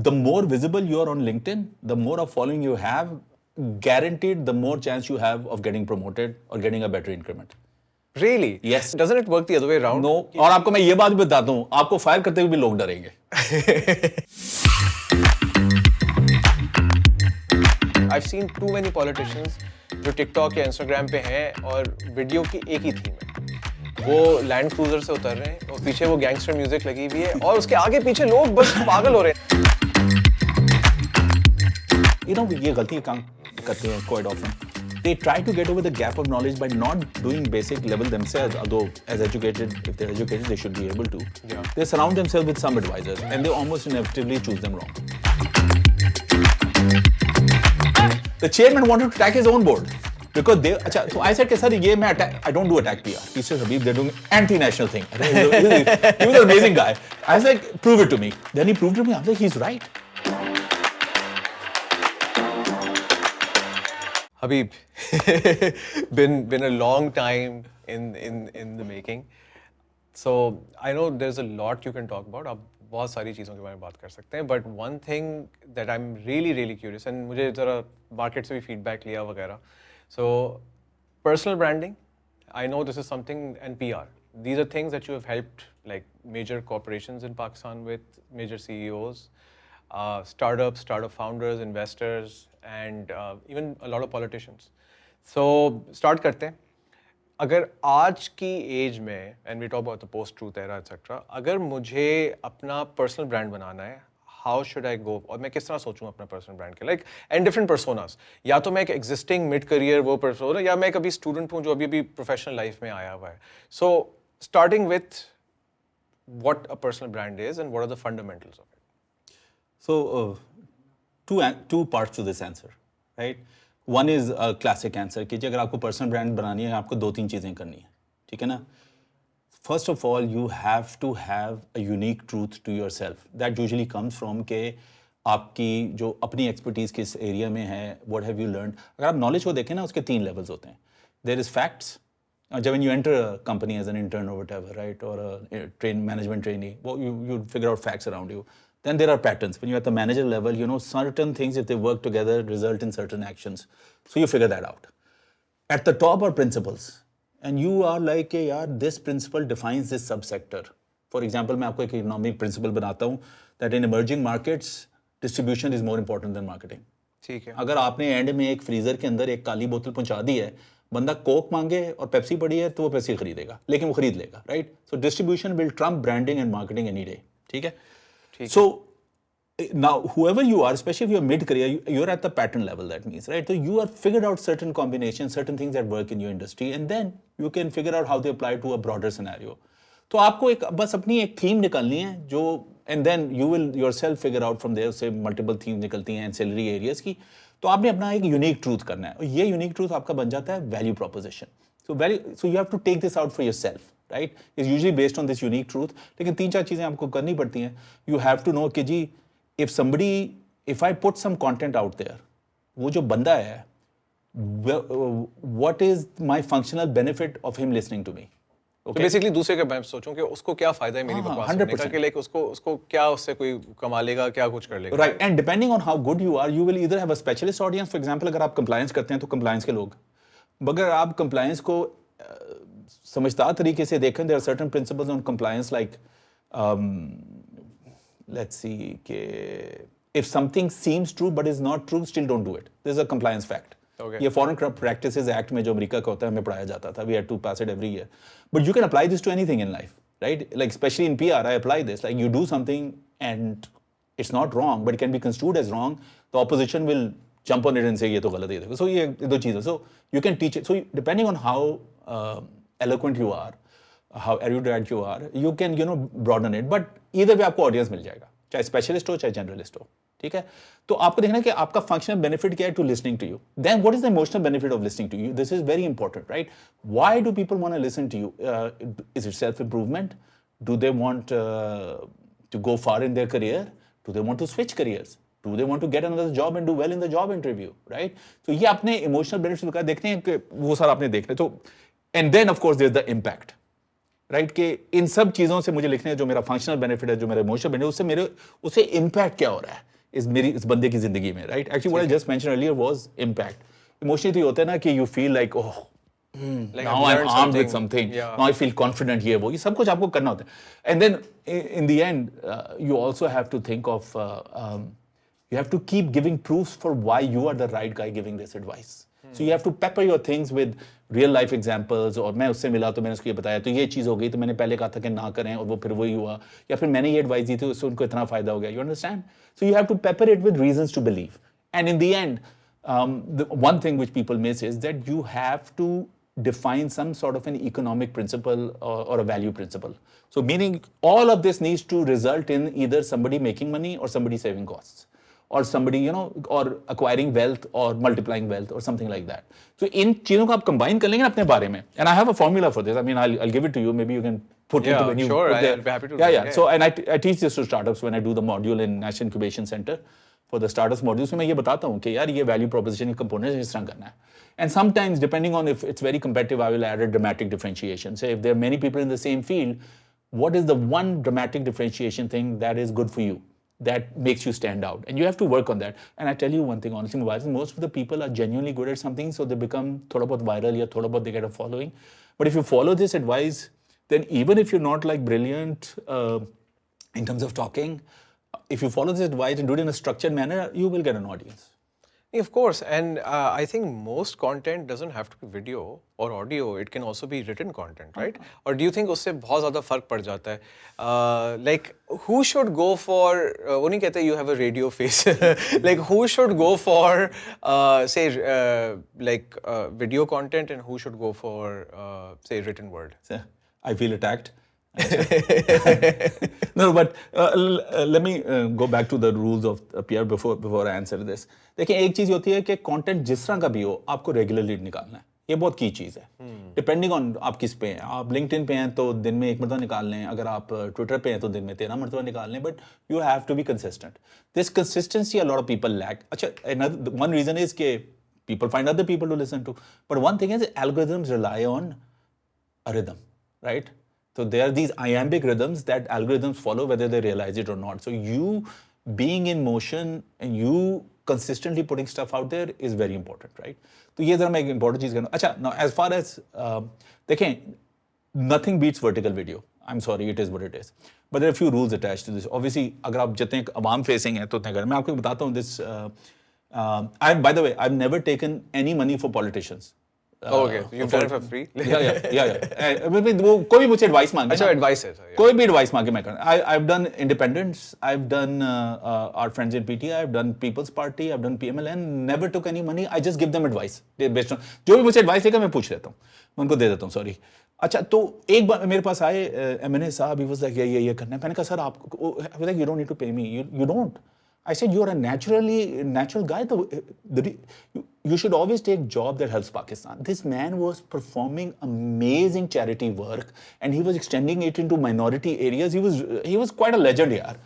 the more visible you are on LinkedIn, the more of following you have, guaranteed the more chance you have of getting promoted or getting a better increment. Really? Yes. Doesn't it work the other way around? No. और आपको मैं ये बात भी बताता हूँ, आपको fire करते हुए भी लोग डरेंगे. I've seen too many politicians जो TikTok या Instagram पे हैं और वीडियो की एक ही थीम है. वो लैंड क्रूजर से उतर रहे हैं और पीछे वो गैंगस्टर म्यूजिक लगी हुई है और उसके आगे पीछे लोग बस पागल हो रहे हैं. You know, ये गलती काम करते हैं quite often. They try to get over the gap of knowledge by not doing basic level themselves, although as educated, if they're educated, they should be able to. Yeah. They surround themselves with some advisors and they almost inevitably choose them wrong. The chairman wanted to attack his own board because they, so I said, sir, I don't do attack PR. He said, Habib, they're doing anti-national thing. He was an amazing guy. I was like, prove it to me. Then he proved it to me. I was like, he's right. Habib, been a long time in the making. So I know there's a lot you can talk about. आप बहुत सारी चीज़ों के बारे में बात कर सकते हैं. But one thing that I'm really curious and मुझे ज़रा market से भी feedback लिया वगैरह. So personal branding, I know this is something, and PR. These are things that you have helped like major corporations in Pakistan with, major CEOs, startup founders, investors, and even a lot of politicians. So start करते हैं. अगर आज की as में, and we talk about the post-truth era, etc. अगर मुझे अपना personal brand बनाना है, how should I go? और मैं किस तरह सोचूं अपना personal brand के? Like, and different personas. या तो मैं एक existing mid-career वो persona, या मैं कभी student हूँ जो अभी professional life में आया हुआ है. So starting with what a personal brand is and what are the fundamentals of it? So two parts to this answer, right? One is a classic answer कि अगर आपको personal brand बनानी है, आपको 2-3 चीज़ें करनी है, ठीक है ना? First of all, you have to have a unique truth to yourself. That usually comes from कि आपकी जो अपनी expertise किस area में है, what have you learned. अगर आप knowledge को देखें ना, उसके 3 levels होते हैं. There is facts. When you enter a company as an intern or whatever, right, or a management trainee, well, you figure out facts around you. Then there are patterns. When you're at the manager level, you know certain things, if they work together, result in certain actions. So you figure that out. At the top are principles. And you are like, yaar, this principle defines this subsector. For example, मैं आपको एक economic principle बनाता हूँ that in emerging markets, distribution is more important than marketing. ठीक है. अगर आपने and में एक फ्रीजर के अंदर एक काली बोतल पहुंचा दी है, बंदा कोक मांगे और पेप्सी पड़ी है तो वो पेप्सी खरीदेगा, लेकिन वो खरीद लेगा, right? So distribution will Trump branding and marketing any day, ठीक है? So now whoever you are, especially if you're mid-career, you're at the pattern level, that means, right? So you are figured out certain combinations, certain things that work in your industry, and then you can figure out how they apply to a broader scenario. तो आपको एक बस अपनी एक theme निकालनी है जो, and then you will yourself figure out from there, से multiple themes निकलती हैं ancillary areas की. तो आपने अपना एक यूनिक ट्रूथ करना है और ये यूनिक ट्रूथ आपका बन जाता है value proposition. So you have to take this out for yourself, right? Is usually based on this unique truth. लेकिन 3-4 चीज़ें आपको करनी पड़ती हैं. यू हैव टू नो कि जी if I put some content out there, वो जो बंदा है, what is my functional benefit of him listening to me. तो बेसिकली दूसरे का मैं सोचूं कि उसको क्या फायदा है मेरी बकवास सुनने का, कि लाइक उसको क्या उससे कोई कमा लेगा, क्या कुछ कर लेगा, right? And depending on how good you are, you will either have a specialist audience. For example, अगर आप कंप्लायंस करते हैं तो कंप्लायंस के लोग, अगर आप कंप्लायंस को समझदार तरीके से देखें, there are certain principles on compliance like let's see कि if something seems true but is not true, still don't do it. This is a compliance fact. ये फॉरेन करप्ट प्रैक्टिसेस एक्ट में जो America का होता है, हमें पढ़ाया जाता था. We had to pass it every year. But you can apply this to anything in life, right? Like specially in PR, I apply this. Like you do something and it's not wrong but it can be construed as wrong. The opposition will jump on it and say ये तो गलत है. देखो, सो ये 2 चीज़ें. So you can teach it. So depending on how eloquent you are, how erudite you are, you can, you know, broaden it. But either way आपको audience मिल जाएगा, चाहे स्पेशलिस्ट हो चाहे जनरलिस्ट हो, ठीक है? तो आपको देखना कि आपका फंक्शनल बेनिफिट क्या है to listening to you. Then what is the emotional benefit of listening to you? This is very important, right? Why do people want to listen to you? Is it self improvement? Do they want to go far in their career? Do they want to switch careers? Do they want to get another job and do well in the job interview, right? So ये आपने emotional benefit देखते हैं कि वो सारा आपने देखना. तो and then of course there is the impact, right? कि इन सब चीज़ों से मुझे लिखने जो मेरा फंक्शनल बेनिफिट है, जो मेरा इमोशनल बेनिफिट, उससे इम्पैक्ट क्या हो रहा है. इस बंदे की जिंदगी में, right? Actually, what I just mentioned earlier was impact. Emotionally तो ये होता है ना कि you feel like, oh, Like now I've I'm learned armed with something. something. Yeah. Now I feel confident ये वो सब कुछ आपको करना होता है. And then in the end, you also have to think of, you have to keep giving proofs for why you are the right guy giving this advice. So you have to pepper your things with real life examples. और मैं उससे मिला तो मैंने उसको ये बताया तो ये चीज़ हो गई तो मैंने पहले कहा था कि ना करें और वो फिर वही हुआ या फिर मैंने ये एडवाइस दी थी उससे उनको इतना फायदा हो गया. You understand? So you have to pepper it with reasons to believe. And in the end, the one thing which people miss is that you have to define some sort of an economic principle or a value principle. So meaning all of this needs to result in either somebody making money or somebody saving costs or somebody, or acquiring wealth or multiplying wealth or something like that. So in चीज़ों को आप combine कर लेंगे ना अपने बारे में. And I have a formula for this. I mean, I'll give it to you. Maybe you can put it when you sure. put I'll be happy to. Yeah. So and I teach this to startups when I do the module in National Incubation Center. For the startups modules में मैं ये बताता हूँ कि यार ये value proposition component इस तरह करना है. And sometimes depending on if it's very competitive, I will add a dramatic differentiation. So if there are many people in the same field, what is the one dramatic differentiation thing that is good for you, that makes you stand out? And you have to work on that. And I tell you one thing, honestly, most of the people are genuinely good at something, so they become thoda bahut viral, ya thoda bahut they get a following. But if you follow this advice, then even if you're not like brilliant in terms of talking, if you follow this advice and do it in a structured manner, you will get an audience. Of course, and I think most content doesn't have to be video or audio. It can also be written content, right? Or do you think उससे बहुत ज़्यादा फर्क पड़ जाता है? Like who should go for? वो नहीं कहते you have a radio face. Like who should go for say like video content and who should go for say written word? I feel attacked. No, but let me go back to the rules of Pierre before I answer this. देखिए एक चीज़ होती है कि content जिस तरह का भी हो आपको रेगुलरली निकालना है. ये बहुत की चीज़ है. डिपेंडिंग ऑन आप किस पे हैं. आप लिंक्डइन पे हैं तो दिन में 1 मरतबा निकाल लें. अगर आप ट्विटर पे हैं तो दिन में 13 मरतबा निकाल लें. But you have to be consistent. This consistency a lot of people lack. अच्छा, वन रीजन इज के people find other people to listen to. But one thing is algorithms rely on a rhythm, right? So there are these iambic rhythms that algorithms follow whether they realize it or not. So you being in motion and you consistently putting stuff out there is very important, right? तो ये जरा मैं एक important चीज़ कहूँ. अच्छा, now as far as देखें, nothing beats vertical video. I'm sorry, it is what it is. But there are a few rules attached to this. Obviously, अगर आप जितने अवाम facing हैं तो उतने करें. मैं आपको बताता हूँ this. By the way, I've never taken any money for politicians. Okay, you've done it for free. Yeah. वो कोई भी मुझे एडवाइस मांगे. अच्छा, एडवाइस है. कोई भी एडवाइस मांगे मैं करना. I've done independents. I've done our friends in PTI. I've done People's Party. I've done PMLN. Never took any money. I just give them advice based on जो भी मुझे एडवाइस देगा मैं पूछ लेता हूँ. मैं उनको दे देता हूँ. Sorry. अच्छा, तो एक बार मेरे पास आए MNA साहब. He was like ये करना है. मैंने कहा सर आप you don't need to pay me. You don't. I said, you're a natural guy. You should always take job that helps Pakistan. This man was performing amazing charity work and he was extending it into minority areas. He was quite a legend यार.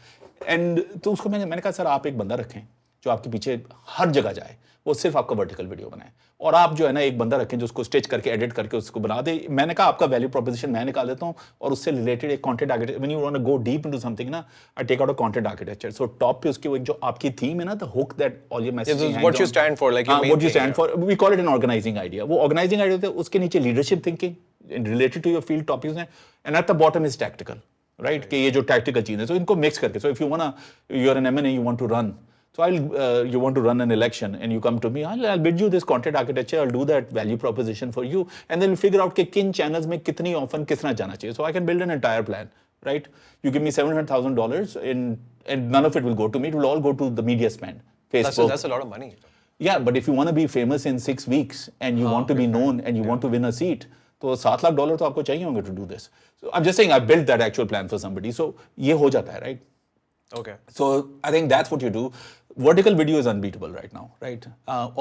And तो उसको मैंने कहा sir आप एक बंदा रखें जो आपके पीछे हर जगह जाए. वो सिर्फ आपका वर्टिकल वीडियो बनाए. और आप जो है ना एक बंदा रखें जो उसको स्टिच करके एडिट करके उसको बना दे. मैंने कहा आपका वैल्यू प्रोपोजिशन मैं निकाल देता हूँ और उससे रिलेटेड एक content architecture. When you want to go deep into something ना, I take out a content architecture. So top पे उसके वो जो आपकी थीम है ना, the hook that all your messaging, what you stand for, like what you stand for. We call it an organizing idea. वो organizing idea होता है. उसके नीचे leadership thinking related to your field topics हैं. And at the bottom is tactical, right? कि ये जो tactical चीज़ है, सो इनको मिक्स करके. So if you want you are an MNA, you want to run. So you want to run an election and you come to me, I'll bid you this content architecture, I'll do that value proposition for you, and then we'll figure out कि किन channels में कितनी often कितना जाना चाहिए. So I can build an entire plan, right? You give me $700,000 and none of it will go to me. It will all go to the media spend. Facebook. That's a lot of money. Yeah, but if you want to be famous in 6 weeks and you want to be known and you want to win a seat, तो $7 lakh तो आपको चाहिए होंगे to do this. So I'm just saying I built that actual plan for somebody. So ये हो जाता है, right? Okay. So I think that's what you do. Vertical video is unbeatable right now, right?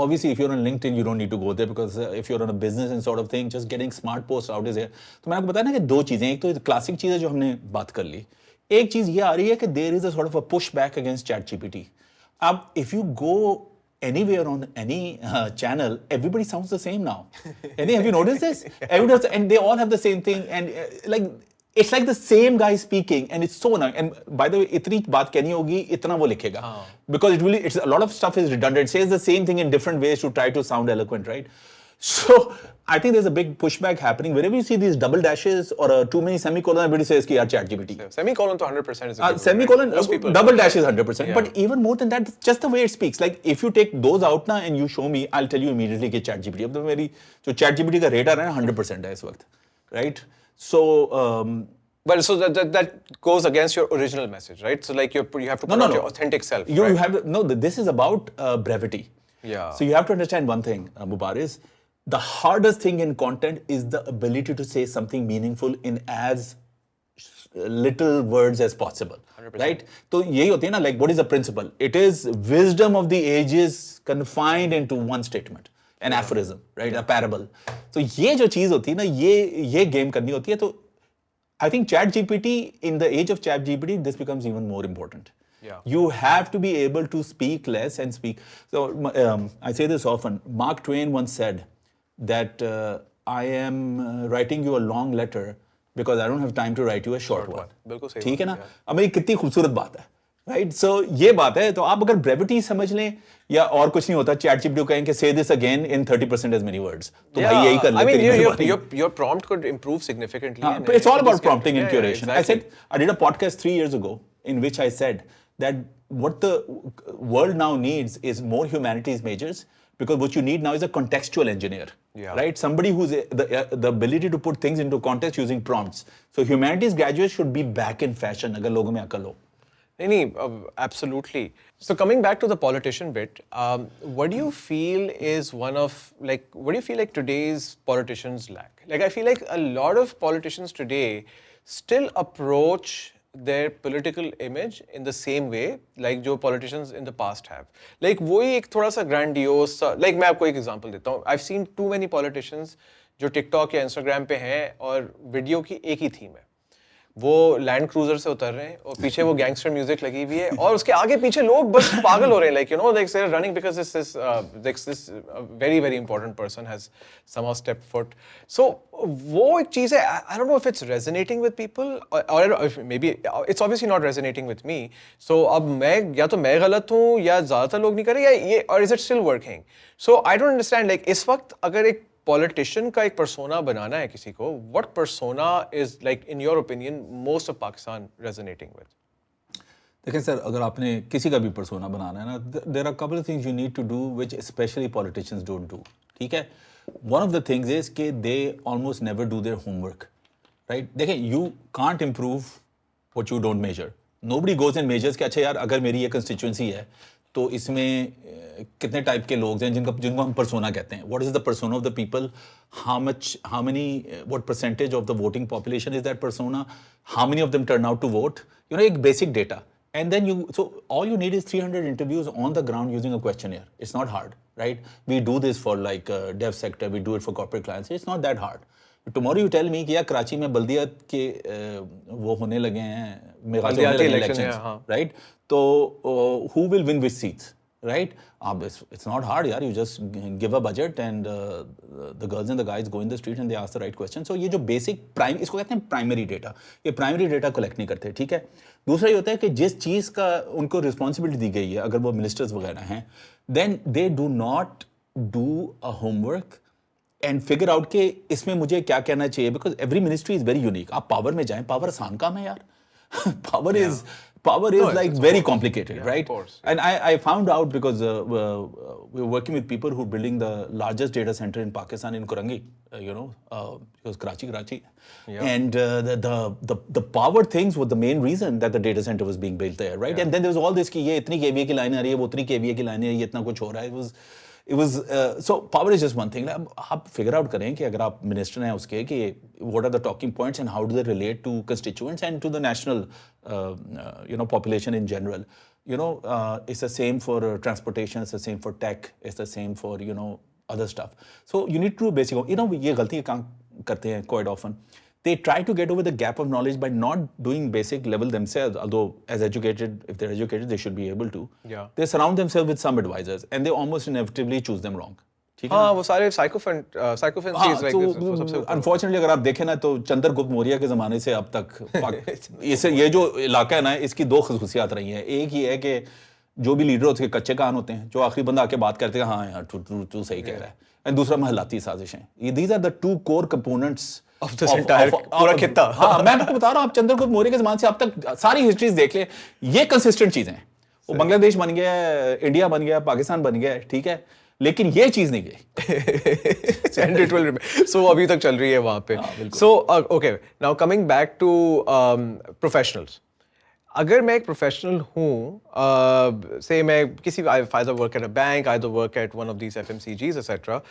Obviously, if you're on LinkedIn, you don't need to go there because if you're on a business and sort of thing, just getting smart posts out is there. तो मैं आपको बताया ना कि दो चीज़ें. एक तो क्लासिक चीज़ है जो हमने बात कर ली. एक चीज़ ये आ रही है कि there is a sort of a pushback against ChatGPT. अब if you go anywhere on any channel, everybody sounds the same now. Have you noticed this? Everybody, and they all have the same thing. And like it's like the same guy speaking and it's so annoying. And by the way, itni baat कहनी होगी, itna वो लिखेगा. Because it's a lot of stuff is redundant. It says the same thing in different ways to try to sound eloquent, right? So I think there's a big pushback happening. Whenever you see these double dashes or too many semicolons, everybody says कि यार ChatGPT. Semicolon to 100% is a good semicolon, right? Most people double dash is 100%. Yeah. But even more than that, just the way it speaks. Like if you take those out now and you show me, I'll tell you immediately कि ChatGPT. अब तो मेरी जो ChatGPT का rate आ रहा है 100% है इस वक्त, right? So but so that goes against your original message, right? So like you have to put out your authentic self. You right? have no. This is about brevity. Yeah. So you have to understand one thing, Mubarak. The hardest thing in content is the ability to say something meaningful in as little words as possible. 100%. Right? So यही होती है ना. Like what is the principle? It is wisdom of the ages confined into one statement. An aphorism, right? A parable. So ये जो चीज होती है ना, ये game करनी होती है. तो I think ChatGPT, in the age of ChatGPT, this becomes even more important. Yeah. You have to be able to speak less and speak. So I say this often. Mark Twain once said that I am writing you a long letter because I don't have time to write you a short one. बिल्कुल सही ठीक है ना? बात है. अब ये कितनी खूबसूरत बात है. Right? So ये बात है. तो आप अगर brevity समझ लें या और कुछ नहीं होता, ChatGPT को कहें कि say this again in 30% as many words. तो भाई यही कर लेते हैं. I mean, your prompt could improve significantly. But it's all about prompting and curation. Yeah, exactly. I did a podcast 3 years ago in which I said that what the world now needs is more humanities majors, because what you need now is a contextual engineer, right? Somebody who's the ability to put things into context using prompts. So humanities graduates should be back in fashion अगर लोगों में अकल हो. Absolutely. So coming back to the politician bit, what do you feel is what do you feel like today's politicians lack? Like I feel like a lot of politicians today still approach their political image in the same way like जो politicians in the past have. Like वही एक थोड़ा सा grandiose सा, like मैं आपको एक example देता हूँ. I've seen too many politicians जो TikTok या Instagram पे हैं और वीडियो की एक ही थीम है. वो लैंड क्रूजर से उतर रहे हैं और पीछे वो गैंगस्टर म्यूजिक लगी हुई है और उसके आगे पीछे लोग बस पागल हो रहे हैं, like you know like they are running because this very very important person has somehow step foot. So वो एक चीज है. I don't know if it's resonating with people or maybe it's obviously not resonating with me. So अब मैं या तो मैं गलत हूँ या ज्यादातर लोग नहीं कर रहे या ये, और is it still working? So I don't understand, like इस वक्त अगर एक पॉलिटिशियन का एक पर्सोना बनाना है किसी को, what persona is like in your opinion most of Pakistan resonating with? देखें सर, अगर आपने किसी का भी पर्सोना बनाना है ना, there are couple of things you need to do which especially politicians don't do. ठीक है, one of the things is कि they almost never do their homework, right? देखें, you can't improve what you don't measure. Nobody goes and measures कि अच्छा यार अगर मेरी ये कंस्टिट्यूएंसी है तो इसमें कितने टाइप के लोग हैं जिनको हम पर्सोना कहते हैं. What is the persona of the people? How many what percentage of the voting population is that persona? How many of them turn out to vote? You know, एक basic data. And then so all you need is 300 interviews on the ground using a questionnaire. It's not hard, right? We do this for like dev sector, we do it for corporate clients. It's not that hard. Tomorrow you tell me कि यार कराची में बल्दियात के वो होने लगे हैं, मेघालय होने लगे elections, right? तो who will win which seats, right? It's not hard यार. You just give a budget and the girls and the guys go in the street and they ask the right question. So ये जो basic इसको कहते हैं primary data. ये primary data collect नहीं करते, ठीक है? दूसरा ये होता है कि जिस चीज़ का उनको रिस्पॉन्सिबिलिटी दी गई है, अगर वो मिनिस्टर्स वगैरह हैं, then they do not do a homework and figure out कि इसमें मुझे क्या कहना चाहिए, because every ministry is very unique. आप पावर में जाएं, पावर आसान काम है यार. Power is like very complicated, right? And I found out because we were working with people who are building the largest data center in Pakistan in Kurangi, because Karachi. And the power things were the main reason that the data center was being built there, right? And then there was all this कि ये इतनी KVA की लाइनें आ रही है, वो इतनी KVA की लाइनें, ये इतना कुछ हो रहा है. It was so power is just one thing. आप figure out करें कि अगर आप minister हैं उसके कि what are the talking points and how do they relate to constituents and to the national population in general. It's the same for transportation, it's the same for tech, it's the same for other stuff. So you need to basically ये गलती काम करते हैं quite often. They try to get over the gap of knowledge by not doing basic level themselves, although as educated, if they're educated, they should be able to. Yeah. They surround themselves with some advisors and they almost inevitably choose them wrong. ठीक है हाँ वो सारे साइकोफेंसीज like सबसे unfortunately अगर आप देखें ना तो चंद्रगुप्त मौर्य के ज़माने से अब तक ये जो इलाका है ना इसकी दो खसूसियात रही हैं। एक ही है कि जो भी लीडर होते हैं कच्चे कान होते हैं, जो आखिरी बंदा आके बात करते हैं हाँ यार तू सही कह रहा है, एंड दूसरा महलाती साजिशें। These are the two core components of this entire पूरा खित्ता। हाँ मैं आपको बता रहा हूँ, आप चंद्रगुप्त मौर्य के ज़माने से अब तक सारी हिस्ट्रीज देख ले, ये कंसिस्टेंट चीज़ें हैं। वो बांग्लादेश बन गया, इंडिया बन गया, पाकिस्तान बन गया, ठीक है, लेकिन ये चीज नहीं गई। And it will remain. So अभी तक चल रही है वहां पे। So okay, now coming back to professionals. अगर मैं एक प्रोफेशनल हूँ, से मैं किसी either work at a bank, either work at one of these FMCGs, etc.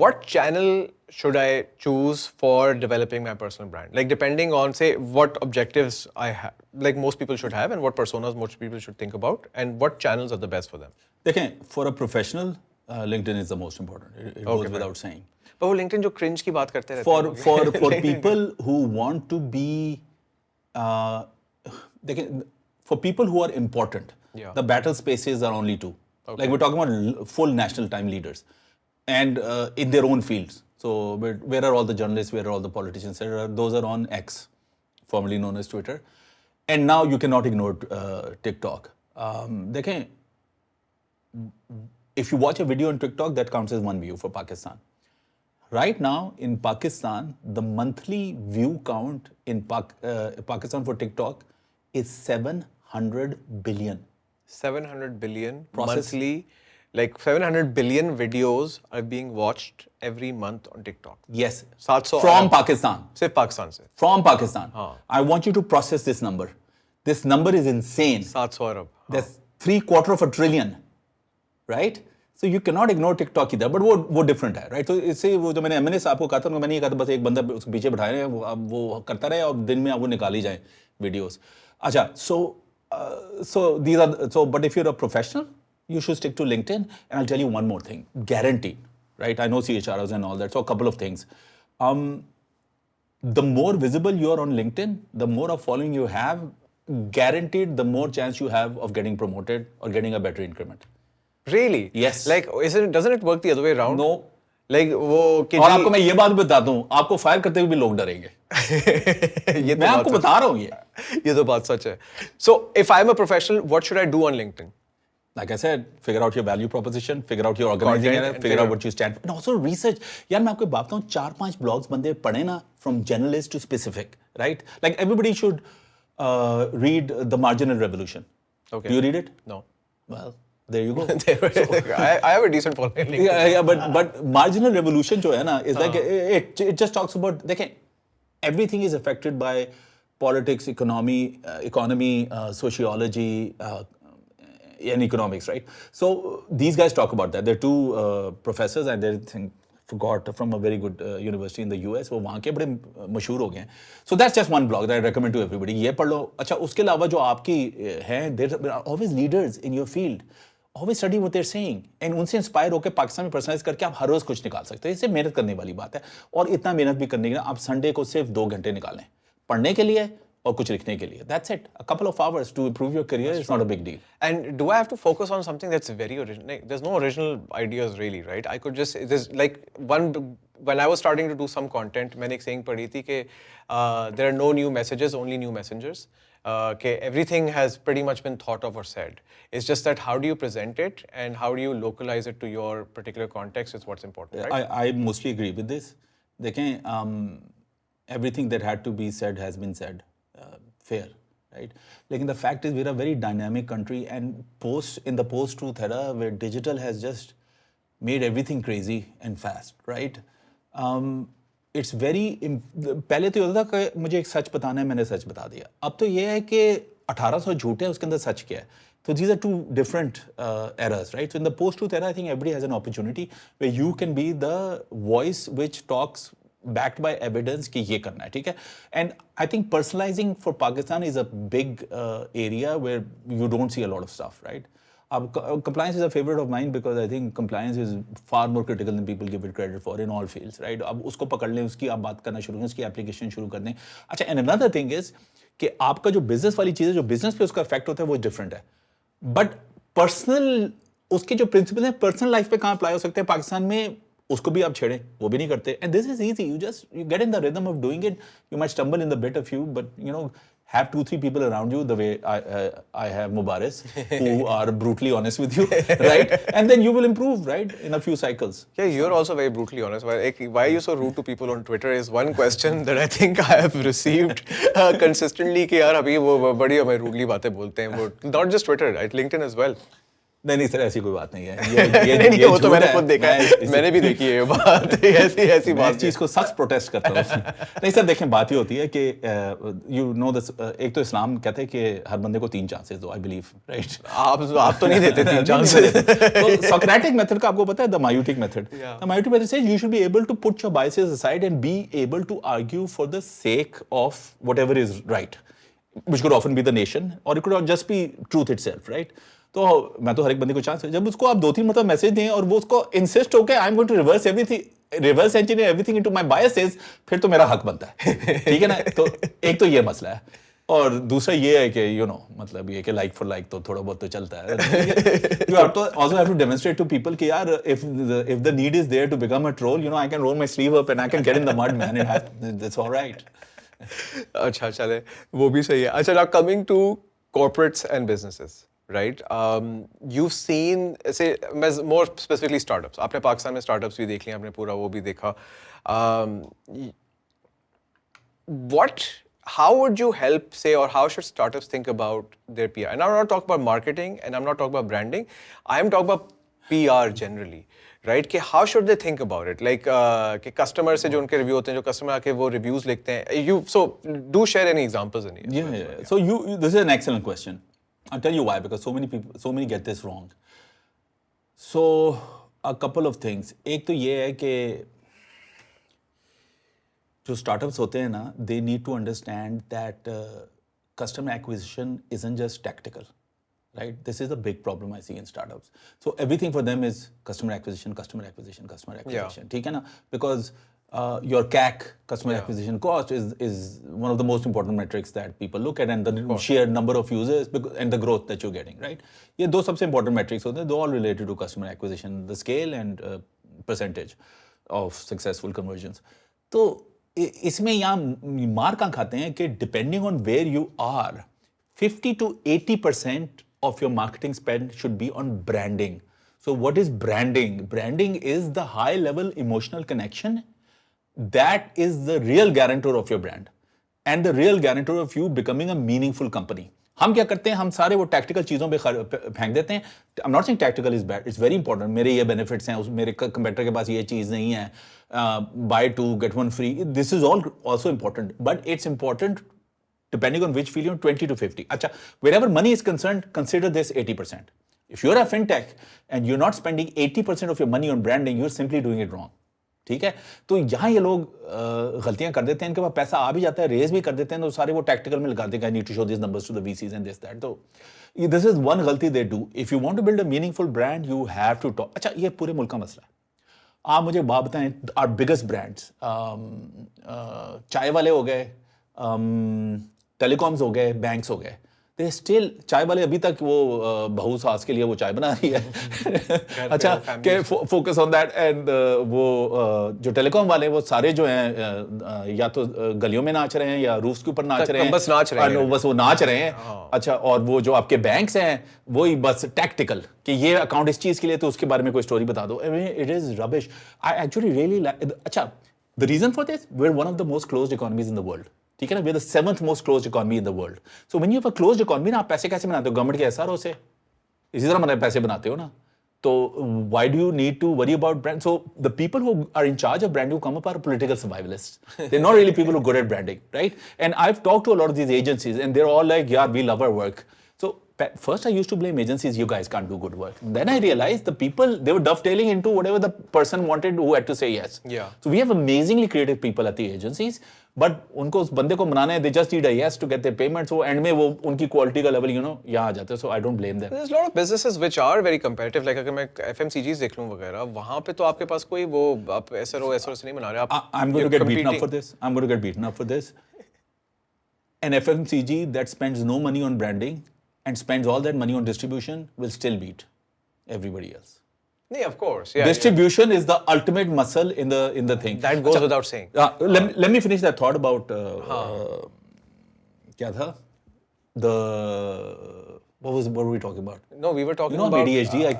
What channel should I choose for developing my personal brand? Like depending on, say, what objectives I have, like most people should have, and what personas most people should think about, and what channels are the best for them. देखें, for a professional, LinkedIn is the most important. It goes without saying. पर वो LinkedIn जो cringe की बात करते रहते हैं। For people who want to be, देखें, for people who are important, the battle spaces are only two. Like we're talking about full national time leaders, and in their own fields. So where are all the journalists? Where are all the politicians? Those are on X, formerly known as Twitter, and now you cannot ignore TikTok. देखें, if you watch a video on TikTok, that counts as one view for Pakistan. Right now in Pakistan, the monthly view count in Pakistan for TikTok is 700 billion. 700 billion monthly, like 700 billion videos are being watched every month on TikTok. Yes. 700 from Pakistan. सिर्फ पाकिस्तान से। From Pakistan. I want you to process this number. This number is insane. 700 Arab. That's 3/4 of a trillion. Right? So you cannot ignore TikTok either, but वो different है, right? तो इससे वो जो मैंने MNS आपको कहा था, मैंने ये कहा था बस एक बंदा उसके पीछे बैठाए रहे, वो करता रहे और दिन में वो निकाली जाए videos. अच्छा, but if you're a professional, you should stick to LinkedIn, and I'll tell you one more thing, guaranteed, right? I know CHROs and all that, so a couple of things. The more visible you are on LinkedIn, the more of following you have, guaranteed the more chance you have of getting promoted or getting a better increment. Really? Yes. Like, doesn't it work the other way around? No. Like वो और आपको मैं ये बात भी बताता हूँ, आपको फायर करते हुए भी लोग डरेंगे। ये मैं आपको बता रहा हूँ ये तो बात सच है। So if I'm a professional, what should I do on LinkedIn? Like I said, figure out your value proposition, figure out your organizing area, figure out what you stand for, and also research. यार मैं आपको बात बताऊँ, 4-5 blogs बंदे पढ़े ना, from generalist to specific, right? Like everybody should read The Marginal Revolution. Okay. Do you read it? No. Well, there you go. I have a decent following. Yeah, but Marginal Revolution जो है ना, is like it just talks about, देखें, everything is affected by politics, economy, sociology, and economics, right? So these guys talk about that. They're two professors, and they forgot from a very good university in the US. वो वहाँ के बड़े मशहूर हो गए हैं. So that's just one blog that I recommend to everybody. ये पढ़ लो. अच्छा, उसके अलावा जो आपकी हैं, there are always leaders in your field. Always study what they're saying, and उनसे इंस्पायर होकर पाकिस्तान में पर्सनलाइज करके आप हर रोज कुछ निकाल सकते हैं. इससे मेहनत करने वाली बात है, और इतना मेहनत भी करने के लिए आप संडे को सिर्फ 2 घंटे निकालें पढ़ने के लिए और कुछ लिखने के लिए. That's it. A couple of hours to improve your career is not a big deal. And do I have to focus on something that's very original? There's no original ideas really, right? I could just, there's like when I was starting to do some content, मैंने एक saying पढ़ी थी कि there are no new messages, only new messengers. Everything has pretty much been thought of or said. It's just that how do you present it and how do you localize it to your particular context is what's important, right? I mostly agree with this. देखें, everything that had to be said has been said. Fair, right? Like, the fact is, we're a very dynamic country, and in the post-truth era, where digital has just made everything crazy and fast, right? It's very, पहले तो ये होता था कि मुझे एक सच बताना है, मैंने सच बता दिया. अब तो ये है कि 1800 झूठ है, उसके अंदर सच क्या है. So these are two different eras, right? So in the post-truth era, I think everybody has an opportunity where you can be the voice which talks backed by evidence कि ये करना है, ठीक है? And I think personalizing for Pakistan is a big area where you don't see a lot of stuff, right? Compliance is a favorite of mine because I think compliance is far more critical than people give it credit for in all fields, right? अब उसको पकड़ लें, उसकी आप बात करना शुरू करें, उसकी एप्लीकेशन शुरू कर दें. अच्छा, and another thing is कि आपका जो बिजनेस वाली चीज़ है, जो बिजनेस पे उसका इफेक्ट होता है, वो डिफरेंट है. बट पर्सनल उसके जो प्रिंसिपल हैं पर्सनल लाइफ पे कहाँ अप्लाई हो सकते हैं पाकिस्तान में, उसको भी आप छेड़ें, वो भी नहीं करते. And this is easy, you just you get in the rhythm of doing it. You might stumble in the bit of you, but you know have 2-3 people around you the way I have Mubaris who are brutally honest with you, right? And then you will improve, right, in a few cycles. Yeah, you're also very brutally honest. Why are you so rude to people on Twitter is one question that I think I have received consistently कि यार अभी वो बड़ी हमें rudely बातें बोलते हैं वो, not just Twitter, right, LinkedIn as well. नहीं सर, ऐसी कोई बात नहीं है. नहीं, वो तो मैंने खुद देखा है, मैंने भी देखी है ये बात. ऐसी बात, इस चीज़ को सख्त प्रोटेस्ट करता हूँ. नहीं सर, देखें, बात ये होती है कि यू नो दिस, एक तो इस्लाम कहते हैं कि हर बंदे को 3 चांसेस दो, आई बिलीव, राइट? आप तो नहीं देते 3 चांसेस. तो सोक्रेटिक मेथड का आपको पता है, the maieutic method. The maieutic method says you should be able to put your biases aside and be able to argue for the sake of whatever is right, which could often be the nation और it could just be truth itself, right? तो मैं तो हर एक बंदे को chance है, जब उसको आप 2-3 मतलब मैसेज दें और वो उसको इंसिस्ट होके I am going to reverse engineer everything into my biases, फिर तो मेरा हक बनता है. ठीक है ना? तो एक तो ये मसला है, और दूसरा ये है कि यू नो मतलब ये कि लाइक फॉर लाइक तो थोड़ा बहुत तो चलता है. You also have to demonstrate to people कि यार if the need is there to become a troll, you know I can roll my sleeve up and I can get in the mud man, it's alright. अच्छा, चले, वो भी सही है. अच्छा, now coming to corporates and businesses, right? You've seen, say, more specifically startups. आपने पाकिस्तान में startups भी देख लिया, आपने पूरा वो भी देखा. How would you help, say, or how should startups think about their PR? And I'm not talking about marketing, and I'm not talking about branding. I'm talking about PR generally. Right? कि how should they think about it? Like कि customer से जो उनके review होते हैं, जो customer आके वो reviews लिखते हैं. So do share any examples in it. Yeah. So this is an excellent question. I'll tell you why, because so many get this wrong. So a couple of things. एक तो ये है कि जो startups होते हैं ना, they need to understand that customer acquisition isn't just tactical. Right? This is a big problem I see in startups. So everything for them is customer acquisition. Yeah. ठीक है ना? Because your CAC, customer acquisition cost, is one of the most important metrics that people look at, and the sheer number of users and the growth that you're getting, right? ये 2 सबसे important metrics होते हैं, all related to customer acquisition, the scale and percentage of successful conversions. तो इसमें यहाँ मार कहाँ खाते हैं कि depending on where you are, 50 to 80% of your marketing spend should be on branding. So what is branding? Branding is the high level emotional connection that is the real guarantor of your brand and the real guarantor of you becoming a meaningful company. हम क्या करते हैं, हम सारे वो tactical चीज़ों पे फेंक देते हैं. I'm not saying tactical is bad, it's very important. मेरे ये benefits हैं, मेरे कंपेटिटर के पास ये चीज़ नहीं है, buy 2 get 1 free. This is all also important, but it's important depending on which field you're 20 to 50. Acha, wherever money is concerned, consider this 80%. If you're a fintech and you're not spending 80% of your money on branding, you're simply doing it wrong. ठीक है? तो यहाँ ये लोग गलतियां कर देते हैं, इनके पास पैसा आ भी जाता है, रेज भी कर देते हैं, तो सारे वो टैक्टिकल में लगा देते हैं, I need to show these numbers to the VCs and this that. तो this is one गलती they do. If you want to build a meaningful brand, you have to talk. अच्छा, ये पूरे मुल्क का मसला है. आप मुझे बात बताएं, our biggest brands, चाय वाले हो गए, टेलीकॉम्स हो गए, बैंक्स हो गए, दे स्टिल, चाय वाले अभी तक वो बहू सास के लिए वो चाय बना रही है. अच्छा, के फोकस ऑन दैट. एंड वो जो टेलीकॉम वाले वो सारे जो हैं या तो गलियों में नाच रहे हैं या रूफ्स के ऊपर नाच रहे हैं, बस नाच रहे हैं, बस वो नाच रहे हैं. अच्छा, और वो जो आपके बैंक्स हैं वही बस टैक्टिकल कि ये अकाउंट इस चीज़ के लिए, तो उसके बारे में कोई स्टोरी बता दो. It is rubbish. I actually really like. अच्छा, the reason for this, we are one of the most closed economies in the world. ठीक है ना? We are the 7th most closed economy in the world. So when you have a closed economy ना, आप पैसे कैसे बनाते हो? Government के एसआरओ से. इसी तरह मतलब पैसे बनाते हो ना. तो why do you need to worry about brand? So the people who are in charge of branding come up are political survivalist. They are not really people who good at branding, right? And I have talked to a lot of these agencies and they are all like, यार we love our work. So first I used to blame agencies, you guys can't do good work. Then I realized the people, they were dovetailing into whatever the person wanted who had to say yes. Yeah. So we have amazingly creative people at the agencies, but उनको उस बंदे को मनाना है, they just need a yes to get their payments. So end में वो उनकी quality का level, you know, यहाँ आ जाता है. So I don't blame them. There's a lot of businesses which are very competitive. Like अगर मैं FMCGs देख लूँ वगैरह, वहाँ पे तो आपके पास कोई वो आप SRO से नहीं बना रहे. I'm going to get beaten up for this. I'm going to get beaten up for this. An FMCG that spends no money on branding and spends all that money on distribution will still beat. everybody else. Yeah, of course. Yeah, Distribution is the ultimate muscle in the thing. That goes without saying. Let me finish that thought about क्या था? What were we talking about? No, we were talking I'm about ADHD.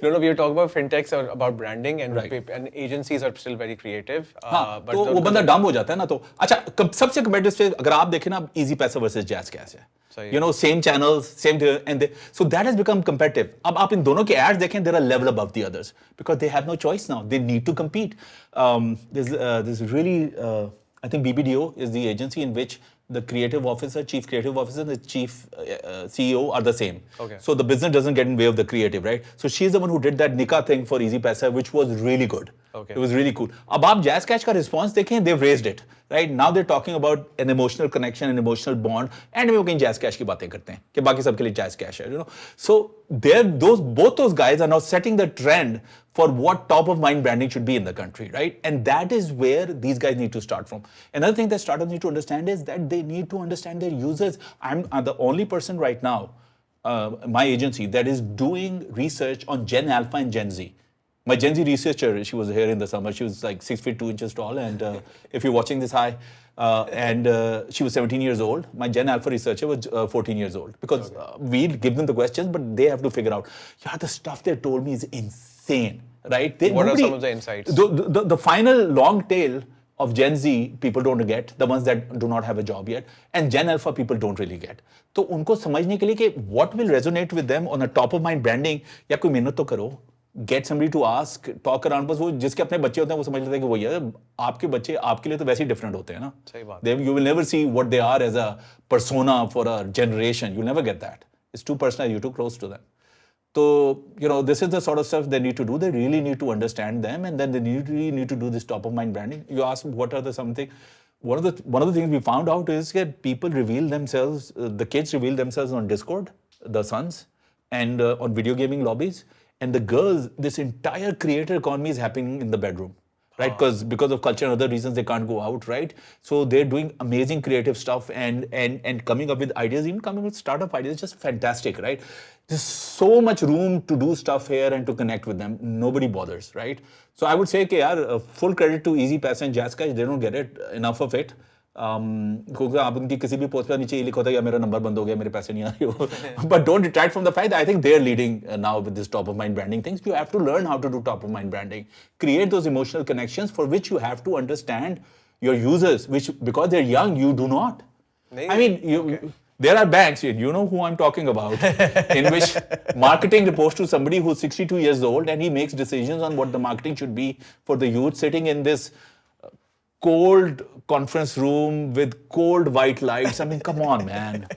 No, we were talking about fintechs or about branding and Right. and agencies are still very creative. हाँ, but तो वो बंदा डम हो जाता है ना तो अच्छा सबसे कम्पेटिटिव स्पेस अगर आप देखें ना इजी पैसा वर्सेस जैज कैश है सही you know same channels same and so that has become competitive अब आप इन दोनों के ads देखें they're a level above the others because they have no choice now they need to compete there's really I think BBDO is the agency in which the creative officer, chief creative officer, and the chief CEO are the same. Okay. So the business doesn't get in way of the creative, right? So she's the one who did that Nika thing for Easy Paisa, which was really good. Okay. It was really cool. अब आप Jazz Cash का response देखें, they've raised it, right? Now they're talking about an emotional connection, an emotional bond, and वो कहीं Jazz Cash की बातें करते हैं कि बाकी सबके लिए Jazz Cash है, you know? So both those guys are now setting the trend for what top of mind branding should be in the country, right? And that is where these guys need to start from. Another thing that startups need to understand is that they need to understand their users. I'm the only person right now, my agency, that is doing research on Gen Alpha and Gen Z. My Gen Z researcher, she was here in the summer. She was like 6 feet 2 inches tall, and if you're watching this, hi. And she was 17 years old. My Gen Alpha researcher was 14 years old because we'll give them the questions, but they have to figure out. Yeah, the stuff they told me is insane, right? What are some of the insights? The final long tail of Gen Z people don't get, the ones that do not have a job yet, and Gen Alpha people don't really get. तो उनको समझने के लिए कि what will resonate with them on a top of mind branding, या कोई मेहनत तो करो. Get somebody to ask, talk around. बस वो जिसके अपने बच्चे होते हैं वो समझ लेते हैं कि वो ये आपके बच्चे आपके लिए तो वैसे ही डिफरेंट होते हैं ना. सही बात. You will never see what they are as a persona for a generation. You'll never get that. It's too personal. You're too close to them. So, you know, this is the sort of stuff they need to do. They really need to understand them, and then they really need to do this top of mind branding. You ask what are the something. One of the things we found out is that people reveal themselves. The kids reveal themselves on Discord, the sons, and on video gaming lobbies. And the girls, this entire creator economy is happening in the bedroom, right? Because of culture and other reasons, they can't go out, right? So they're doing amazing creative stuff and coming up with ideas, even coming with startup ideas, just fantastic, right? There's so much room to do stuff here and to connect with them. Nobody bothers, right? So I would say, full credit to Easy Paisa and Jazz Cash. They don't get it enough of it. क्योंकि आप उनकी किसी भी post पर नीचे ये लिखा होता है या मेरा नंबर बंद हो गया मेरे पैसे नहीं आ रहे हो but don't detract from the fact that I think they're leading now with this top of mind branding things. You have to learn how to do top of mind branding, create those emotional connections for which you have to understand your users, which because they're young you do not. I mean there are banks, you know who I'm talking about, in which marketing reports to somebody who's 62 years old and he makes decisions on what the marketing should be for the youth sitting in this cold conference room with cold white lights. I mean, come on, man.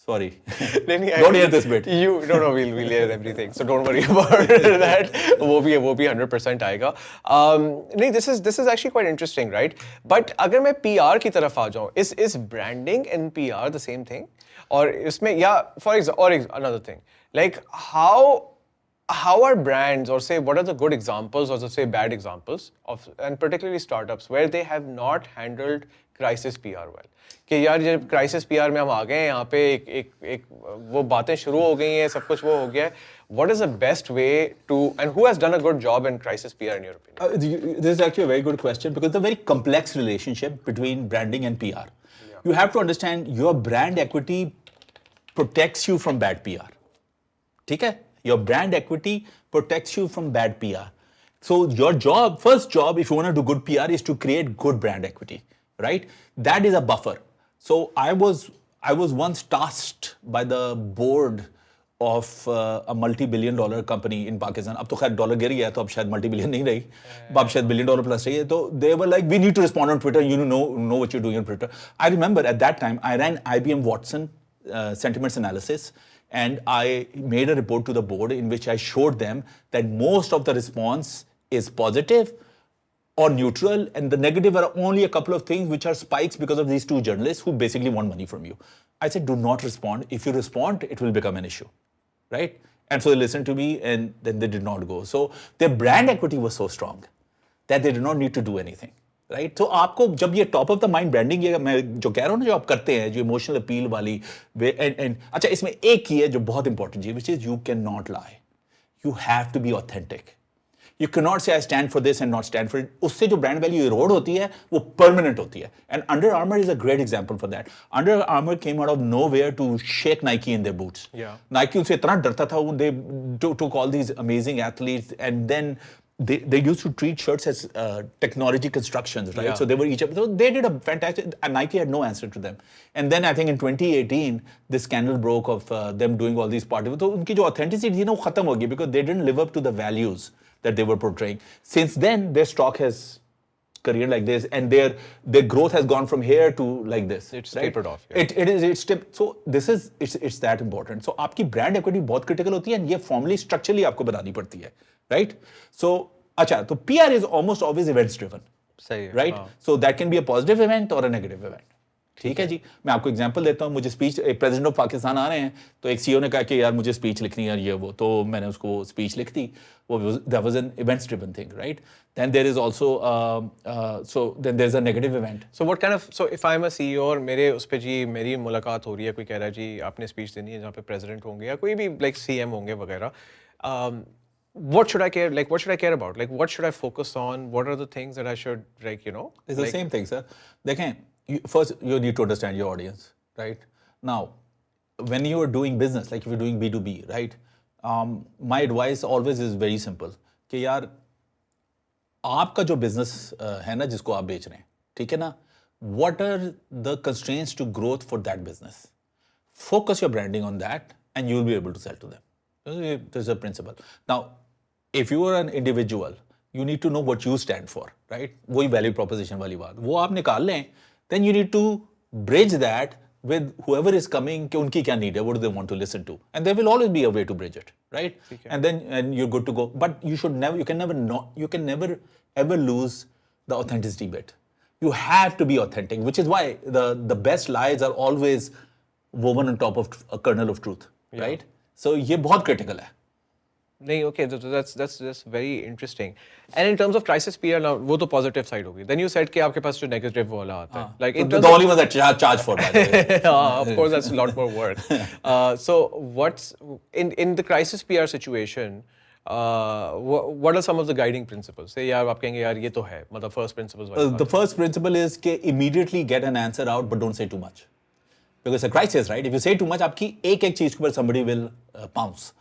Sorry. Don't hear this bit. No, we'll hear everything. So don't worry about that. वो भी 100% आएगा. नहीं, this is actually quite interesting, right? But अगर मैं PR की तरफ आ जाऊँ, is branding and PR the same thing? और इसमें for example, another thing, like how are brands, or say what are the good examples or say bad examples of, and particularly startups, where they have not handled crisis PR well? कि यार जब crisis PR में हम आ गए हैं, यहाँ पे एक वो बातें शुरू हो गई हैं, सब कुछ वो हो गया है. What is the best way to, and who has done a good job in crisis PR in your opinion? This is actually a very good question because it's a very complex relationship between branding and PR. Yeah. You have to understand your brand equity protects you from bad PR. ठीक है? Your brand equity protects you from bad PR. So your first job, if you want to do good PR, is to create good brand equity, right? That is a buffer. So I was once tasked by the board of a multi-billion-dollar company in Pakistan. अब तो खैर dollar गिर गया तो अब शायद multi-billion नहीं रही, अब शायद $1 billion plus रही है. तो they were like, we need to respond on Twitter. You know what you're doing on Twitter. I remember at that time I ran IBM Watson sentiments analysis. And I made a report to the board in which I showed them that most of the response is positive or neutral, and the negative are only a couple of things which are spikes because of these two journalists who basically want money from you. I said, do not respond. If you respond, it will become an issue, right? And so they listened to me, and then they did not go. So their brand equity was so strong that they did not need to do anything. Right. तो आपको जब ये top of the mind branding, ये मैं जो कह रहा हूँ ना, जो आप करते हैं, जो इमोशनल अपील वाली एंड अच्छा, इसमें एक की है जो बहुत इंपॉर्टेंट चीज, which is you can not lie, you have to be authentic. You cannot say I stand for this and not stand for it. उससे जो brand value erode होती है वो permanent होती है. And Under Armour is a great example for that. Under Armour came out of nowhere to shake Nike in their boots. Yeah. Nike उनसे इतना डरता था, they took all these amazing athletes and then they used to treat shirts as technology constructions, right? Yeah. So they were each other. So they did a fantastic. And Nike had no answer to them. And then I think in 2018, this scandal broke of them doing all these parties. तो उनकी जो authenticity थी ना वो खत्म हो गई because they didn't live up to the values that they were portraying. Since then, their stock has career like this, and their growth has gone from here to like this. It's right? tapered off. Yeah. So this is it's that important. So आपकी brand equity बहुत critical होती है, and ये formally structurally आपको बनानी पड़ती है, right? So अच्छा, तो PR is almost always events driven. सही है. Right? So that can be a positive event or a negative event. ठीक है जी, मैं आपको एग्जांपल देता हूँ। मुझे स्पीच, एक प्रेसिडेंट ऑफ पाकिस्तान आ रहे हैं, तो एक सीईओ ने कहा कि यार मुझे स्पीच लिखनी है, ये वो, तो मैंने उसको स्पीच लिख दी। वो that was an events driven thing, right? Then there is also then there is a negative event. So what kind of, so if I am a CEO और मेरे उस पे जी मेरी मुलाकात हो रही है, कोई कह रहा है जी आपने स्पीच देनी है जहाँ पे प्रेसिडेंट होंगे या कोई भी लाइक सीएम होंगे वगैरह, what should I care? Like, what should I care about? Like, what should I focus on? What are the things that I should, like, you know? It's the same thing, sir. देखें, first you need to understand your audience, right? Now, when you are doing business, like if you're doing B2B, right? My advice always is very simple कि यार आपका जो business है ना जिसको आप बेच रहे हैं, ठीक है ना? What are the constraints to growth for that business? Focus your branding on that, and you will be able to sell to them. There's a principle. Now, if you are an individual, you need to know what you stand for, right? वही value proposition वाली बात, वो आप निकाल लें. Then you need to bridge that with whoever is coming, कि उनकी क्या need है, what do they want to listen to, and there will always be a way to bridge it, right? And then you're good to go. But you can never ever lose the authenticity bit. You have to be authentic, which is why the best lies are always woven on top of a kernel of truth, right? So ये बहुत critical है. नहीं, okay, that's very interesting. And in terms of crisis PR, now वो तो positive side होगी. Then you said कि आपके पास जो negative वाला आता है. Like in the only one that charge for that. Of course, that's a lot more work. So what's in the crisis PR situation? What are some of the guiding principles? Say यार आप कहेंगे यार ये तो है, मतलब first principles वाली बात. The first principle is कि immediately get an answer out, but don't say too much. Because it's a crisis, right? If you say too much, आपकी एक चीज के ऊपर somebody will pounce.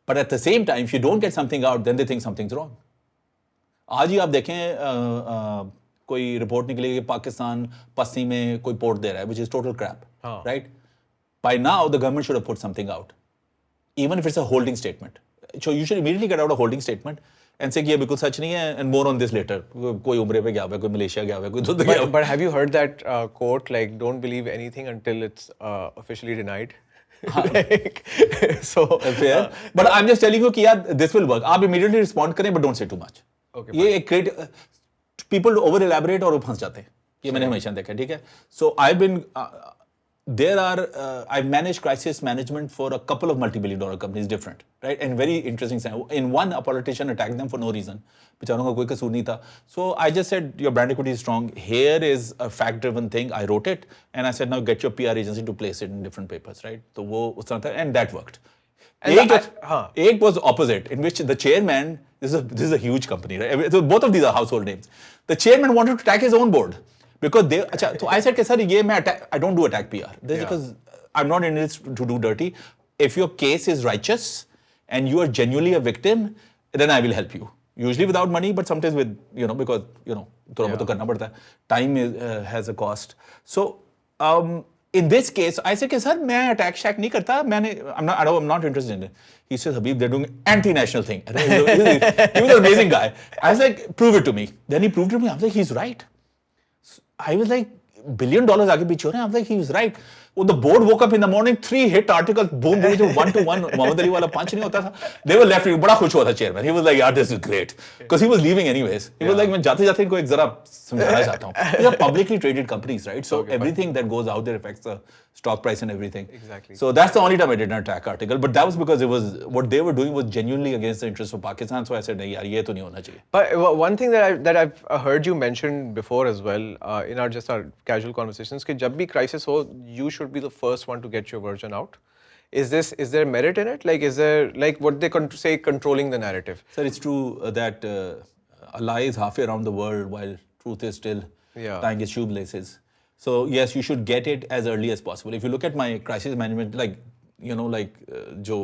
But at the same time, if you don't get something out, then they think something's wrong. आज ही आप देखें कोई report निकली कि पाकिस्तान पश्चिम में कोई पोर्ट दे रहा है, which is total crap, right? By now, the government should have put something out, even if it's a holding statement. So you should immediately get out a holding statement and say कि ये बिल्कुल सच नहीं है, and more on this later. कोई उम्रे पे गया हुआ है, कोई मलेशिया गया हुआ है, कोई दूध गया हुआ है. But have you heard that quote, like, don't believe anything until it's officially denied? Like, so fair. But I'm just telling you कि यार this will work. आप immediately respond करें, but don't say too much. Okay. ये एक people over elaborate और वो फंस जाते हैं. ये मैंने हमेशा देखा है, ठीक है? So I've been I've managed crisis management for a couple of multi-billion-dollar companies, different, right? And very interesting. In one, a politician attacked them for no reason. बेचारों का कोई कसूर नहीं था. So I just said, your brand equity is strong. Here is a fact-driven thing. I wrote it, and I said, now get your PR agency to place it in different papers, right? तो वो उस तरह था, and that worked. Ek was opposite, in which the chairman, this is a huge company, right? So both of these are household names. The chairman wanted to attack his own board. Because they, so I said कि sir ये मैं I don't do attack PR. This is because I'm not in this to do dirty. If your case is righteous and you are genuinely a victim, then I will help you. Usually without money, but sometimes with, because, थोड़ा बहुत तो करना पड़ता है. Time has a cost. So in this case, I said कि sir मैं attack shack नहीं करता. I'm not interested in it. He said, Habib, they're doing anti-national thing. He was an amazing guy. I was like, prove it to me. Then he proved it to me. I was like, he's right. I was like, $1 billion आगे पीछे हो रहे हैं. I was like, he was right. When the board woke up in the morning, 3 hit articles, boom, boom, जो 1-to-1 Mohammad Ali वाला punch नहीं होता था. They were left. बड़ा खुश हुआ था chairman. He was like, यार, this is great, because he was leaving anyways. He was like, मैं जाते जाते इनको एक जरा समझाना चाहता हूँ. These are publicly traded companies, right? So everything that goes out there affects the stock price and everything. Exactly. So that's the only time I did not track article, but that was because it was what they were doing was genuinely against the interests of Pakistan. So I said, "नहीं यार, ये तो नहीं होना चाहिए." But one thing that I've heard you mention before as well in our casual conversations, कि जब भी crisis हो, you should be the first one to get your version out. Is there merit in it? Like, is there like what they say controlling the narrative? Sir, it's true that a lie is halfway around the world while truth is still tying its shoelaces. So yes, you should get it as early as possible. If you look at my crisis management, like जो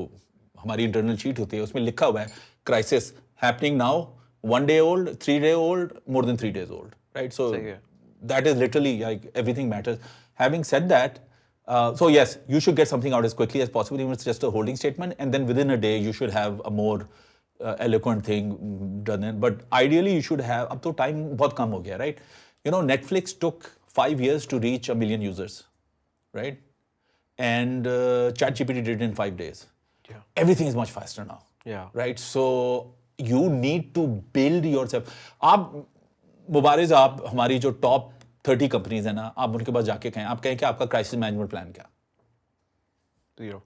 हमारी internal sheet होती है उसमें लिखा हुआ है crisis happening now, 1 day old, 3 day old, more than 3 days old, right? So that is literally like everything matters. Having said that, so yes, you should get something out as quickly as possible, even if it's just a holding statement, and then within a day you should have a more eloquent thing done in. But ideally you should have, अब तो time बहुत कम हो गया, right? You know, Netflix took 5 years to reach 1 million users, right? And ChatGPT did it in 5 days. Yeah. Everything is much faster now. Yeah. Right? So you need to build yourself. आप मुबारिज आप हमारी जो top 30 companies है ना, आप उनके पास जाके कहें, आप कहें कि आपका क्राइसिस मैनेजमेंट प्लान क्या? Zero.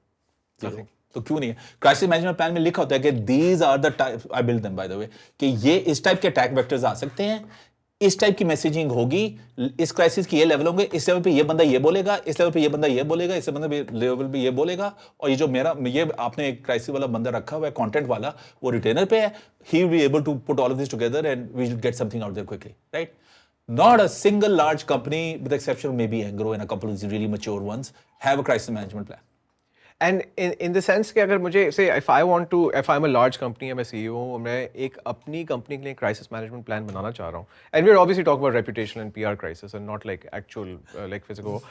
तो क्यों नहीं है? क्राइसिस मैनेजमेंट प्लान में लिखा होता है कि these are the type, I build them by the way, कि ये इस टाइप के अटैक वेक्टर्स आ सकते हैं, इस टाइप की मैसेजिंग होगी, इस क्राइसिस की ये लेवल होंगे, इस लेवल पे ये बंदा ये बोलेगा, इस लेवल पे ये बंदा ये बोलेगा, इस लेवल पे ये बोलेगा, और ये जो ये आपने एक क्राइसिस वाला बंदा रखा हुआ है, कंटेंट वाला, वो रिटेनर पे है, he will be able to put all of this together and we will get something out there quickly, right? Not a single large company, with the exception of maybe Engro and a couple of these really mature ones, have a crisis management plan. And in the sense कि अगर मुझे say if I'm a large company, I'm a CEO हूँ, मैं एक अपनी company के लिए crisis management plan बनाना चाह रहा हूँ, and we're obviously talking about reputation and PR crisis and not like actual like physical.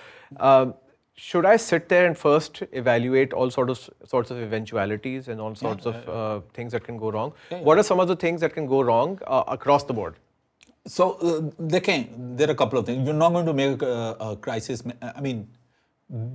Should I sit there and first evaluate all sorts of eventualities and all sorts of things that can go wrong? What are some of the things that can go wrong across the board? So there are a couple of things. You're not going to make a crisis. I mean,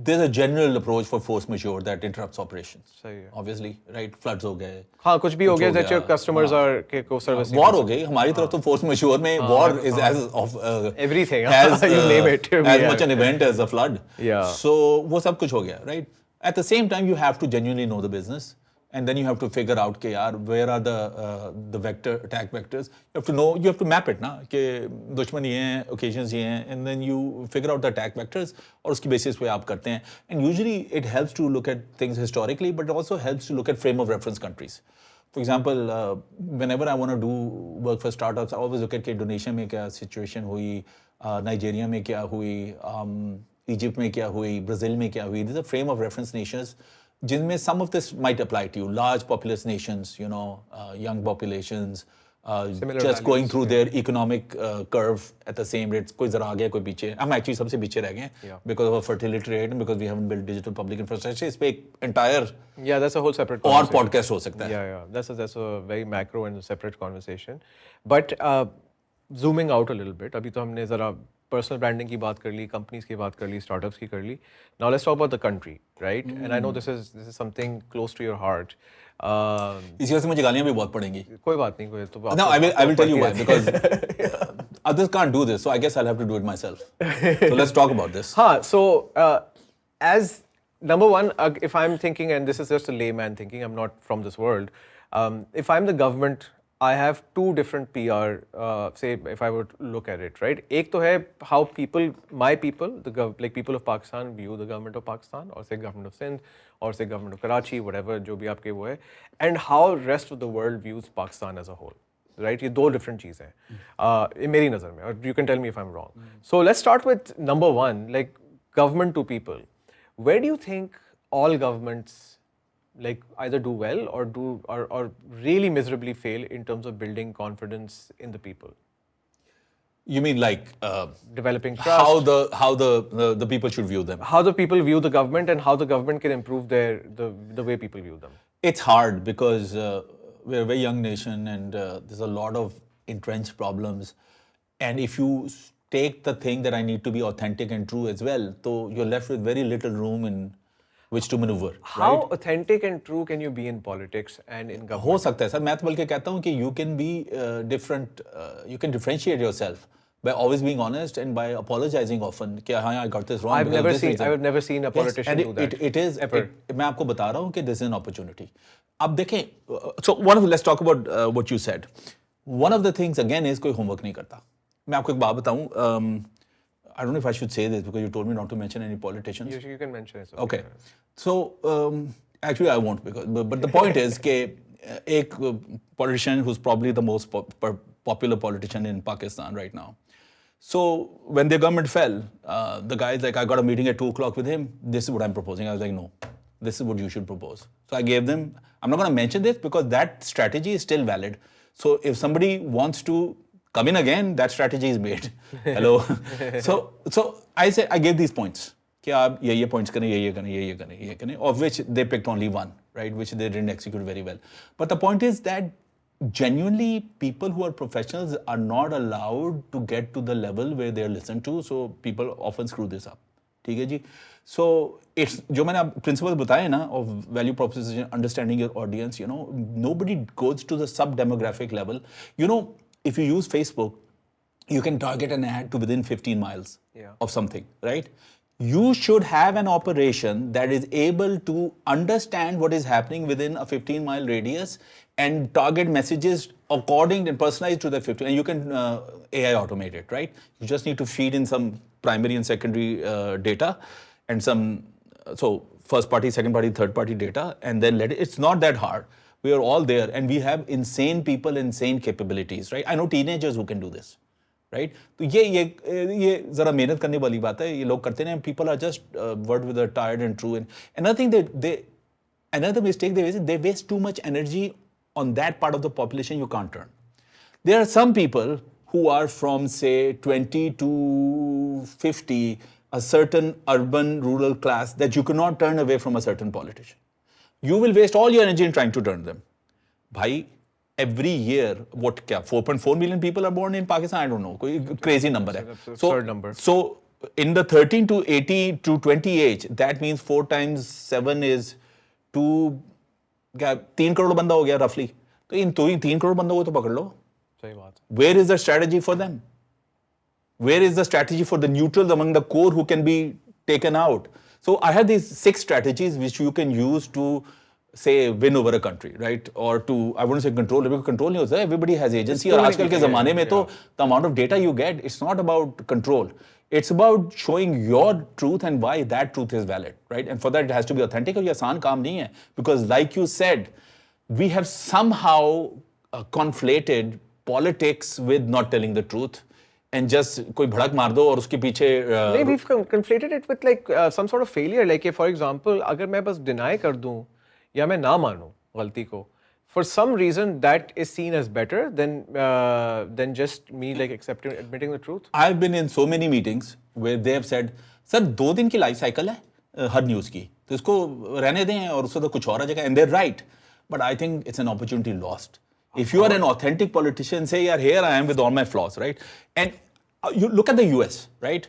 there's a general approach for force majeure that interrupts operations. Obviously, right? Floods हो गए. हाँ, कुछ भी हो गया that your customers are को service. War हो गई. हमारी तरफ तो force majeure में war is as of everything. As you name it. As much an event as a flood. Yeah. So वो सब कुछ हो गया, right? At the same time, you have to genuinely know the business. And then you have to figure out कि यार where are the attack vectors. You have to know, you have to map it ना कि दुश्मन ये हैं, occasions ये हैं, and then you figure out the attack vectors और उसकी basis पे आप करते हैं. And usually it helps to look at things historically, but it also helps to look at frame of reference countries. For example, whenever I want to do work for startups, I always look at कि Indonesia में क्या situation हुई, Nigeria में क्या हुई, Egypt में क्या हुई, Brazil में क्या हुई. These are frame of reference nations. जिनमें some of this might apply to you, large populous nations, you know, young populations, just going through their economic curve at the same rate. कोई ज़रा आगे कोई पीछे. हम actually सबसे पीछे रह गए because of our fertility rate and because we haven't built digital public infrastructure. इस पे एक entire that's a whole separate और podcast हो सकता है. Yeah. That's a very macro and separate conversation. But zooming out a little bit, अभी तो हमने ज़रा personal branding की बात कर ली, companies की बात कर ली, startups की कर ली. Now let's talk about the country, right? And I know this is something close to your heart. इसी वजह से मुझे गालियाँ भी बहुत पड़ेंगी. कोई बात नहीं, कोई तो. No, I will tell you why, because others can't do this, so I guess I'll have to do it myself. So let's talk about this. So as number one, if I'm thinking, and this is just a layman thinking, I'm not from this world. If I'm the government, I have two different PR, say if I were to look at it, right? एक तो है how my people, like people of Pakistan view the government of Pakistan, or say government of Sindh, or say government of Karachi, whatever, जो भी आपके वो है, and how rest of the world views Pakistan as a whole, right? ये दो different चीज़ हैं, मेरी नज़र में, or you can tell me if I'm wrong. So let's start with number one, like government to people. Where do you think all governments like either do well or really miserably fail in terms of building confidence in the people? You mean like developing trust? How the people should view them? How the people view the government and how the government can improve the way people view them? It's hard because we're a very young nation and there's a lot of entrenched problems. And if you take the thing that I need to be authentic and true as well, so you're left with very little room in which to maneuver. How authentic and true can you be in politics and in government? हो सकता है sir, मैं तो बल्कि कहता हूँ कि you can be different, you can differentiate yourself by always being honest and by apologizing often कि हाँ I got this wrong. I've never seen a politician do that. It is ever. मैं आपको बता रहा हूँ कि this is an opportunity. अब देखें, so let's talk about what you said. One of the things again is कोई homework नहीं करता. मैं आपको एक बात बताऊँ. I don't know if I should say this because you told me not to mention any politicians. You can mention it. Okay. So actually I won't but the point is कि एक politician who's probably the most popular politician in Pakistan right now. So when the government fell, the guy's like, I got a meeting at 2 o'clock with him. This is what I'm proposing. I was like, no, this is what you should propose. So I gave them, I'm not going to mention this because that strategy is still valid. So if somebody wants to come in again, that strategy is made. Hello. So I say, I gave these points. कि आप ये points करें, ये करें, of which they picked only one, right, which they didn't execute very well. But the point is that genuinely people who are professionals are not allowed to get to the level where they are listened to, so people often screw this up. ठीक है जी. So it's जो मैंने आप principles बताए ना of value proposition, understanding your audience, you know, nobody goes to the sub-demographic level. You know, if you use Facebook, you can target an ad to within 15 miles of something, right? You should have an operation that is able to understand what is happening within a 15-mile radius and target messages according and personalized to the 15. And you can AI automate it, right? You just need to feed in some primary and secondary data and some, so first party, second party, third party data, and then let it. It's not that hard. We are all there and we have insane people, insane capabilities, right? I know teenagers who can do this. Right? तो ये जरा मेहनत करने वाली बात है. ये लोग करते हैं. People are just word with a tired and true. And another thing another mistake they waste too much energy on that part of the population you can't turn. There are some people who are from say 20 to 50, a certain urban rural class that you cannot turn away from a certain politician. You will waste all your energy in trying to turn them. Bhai, every year, 4.4 million people are born in Pakistan? I don't know. Crazy number. So in the 13 to 18 to 20 age, that means 4 times 7 is 2, 3 crore banda ho gaya roughly. So in 3 crore banda ho to pakad lo. Where is the strategy for them? Where is the strategy for the neutrals among the core who can be taken out? So I have these 6 strategies which you can use to say win over a country, right? Or to, I wouldn't say control, because control नहीं होता. Everybody has agency. और आजकल के ज़माने में तो the amount of data you get, it's not about control. It's about showing your truth and why that truth is valid, right? And for that it has to be authentic. और ये आसान काम नहीं है, because like you said, we have somehow conflated politics with not telling the truth. And just कोई भड़क मार दो और उसके पीछे नहीं, we've conflated it with like some sort of failure. Like for example, अगर मैं बस deny कर दूं या मैं ना मानूं गलती को, for some reason that is seen as better than just me like admitting the truth. I've been in so many meetings where they have said, sir 2 दिन की लाइफ साइकिल है हर न्यूज़ की, तो इसको रहने दें और उससे तो कुछ और आ जाएगा. And they're right, but I think it's an opportunity lost. If you are an authentic politician, say, yeah, here I am with all my flaws, right? And you look at the US, right?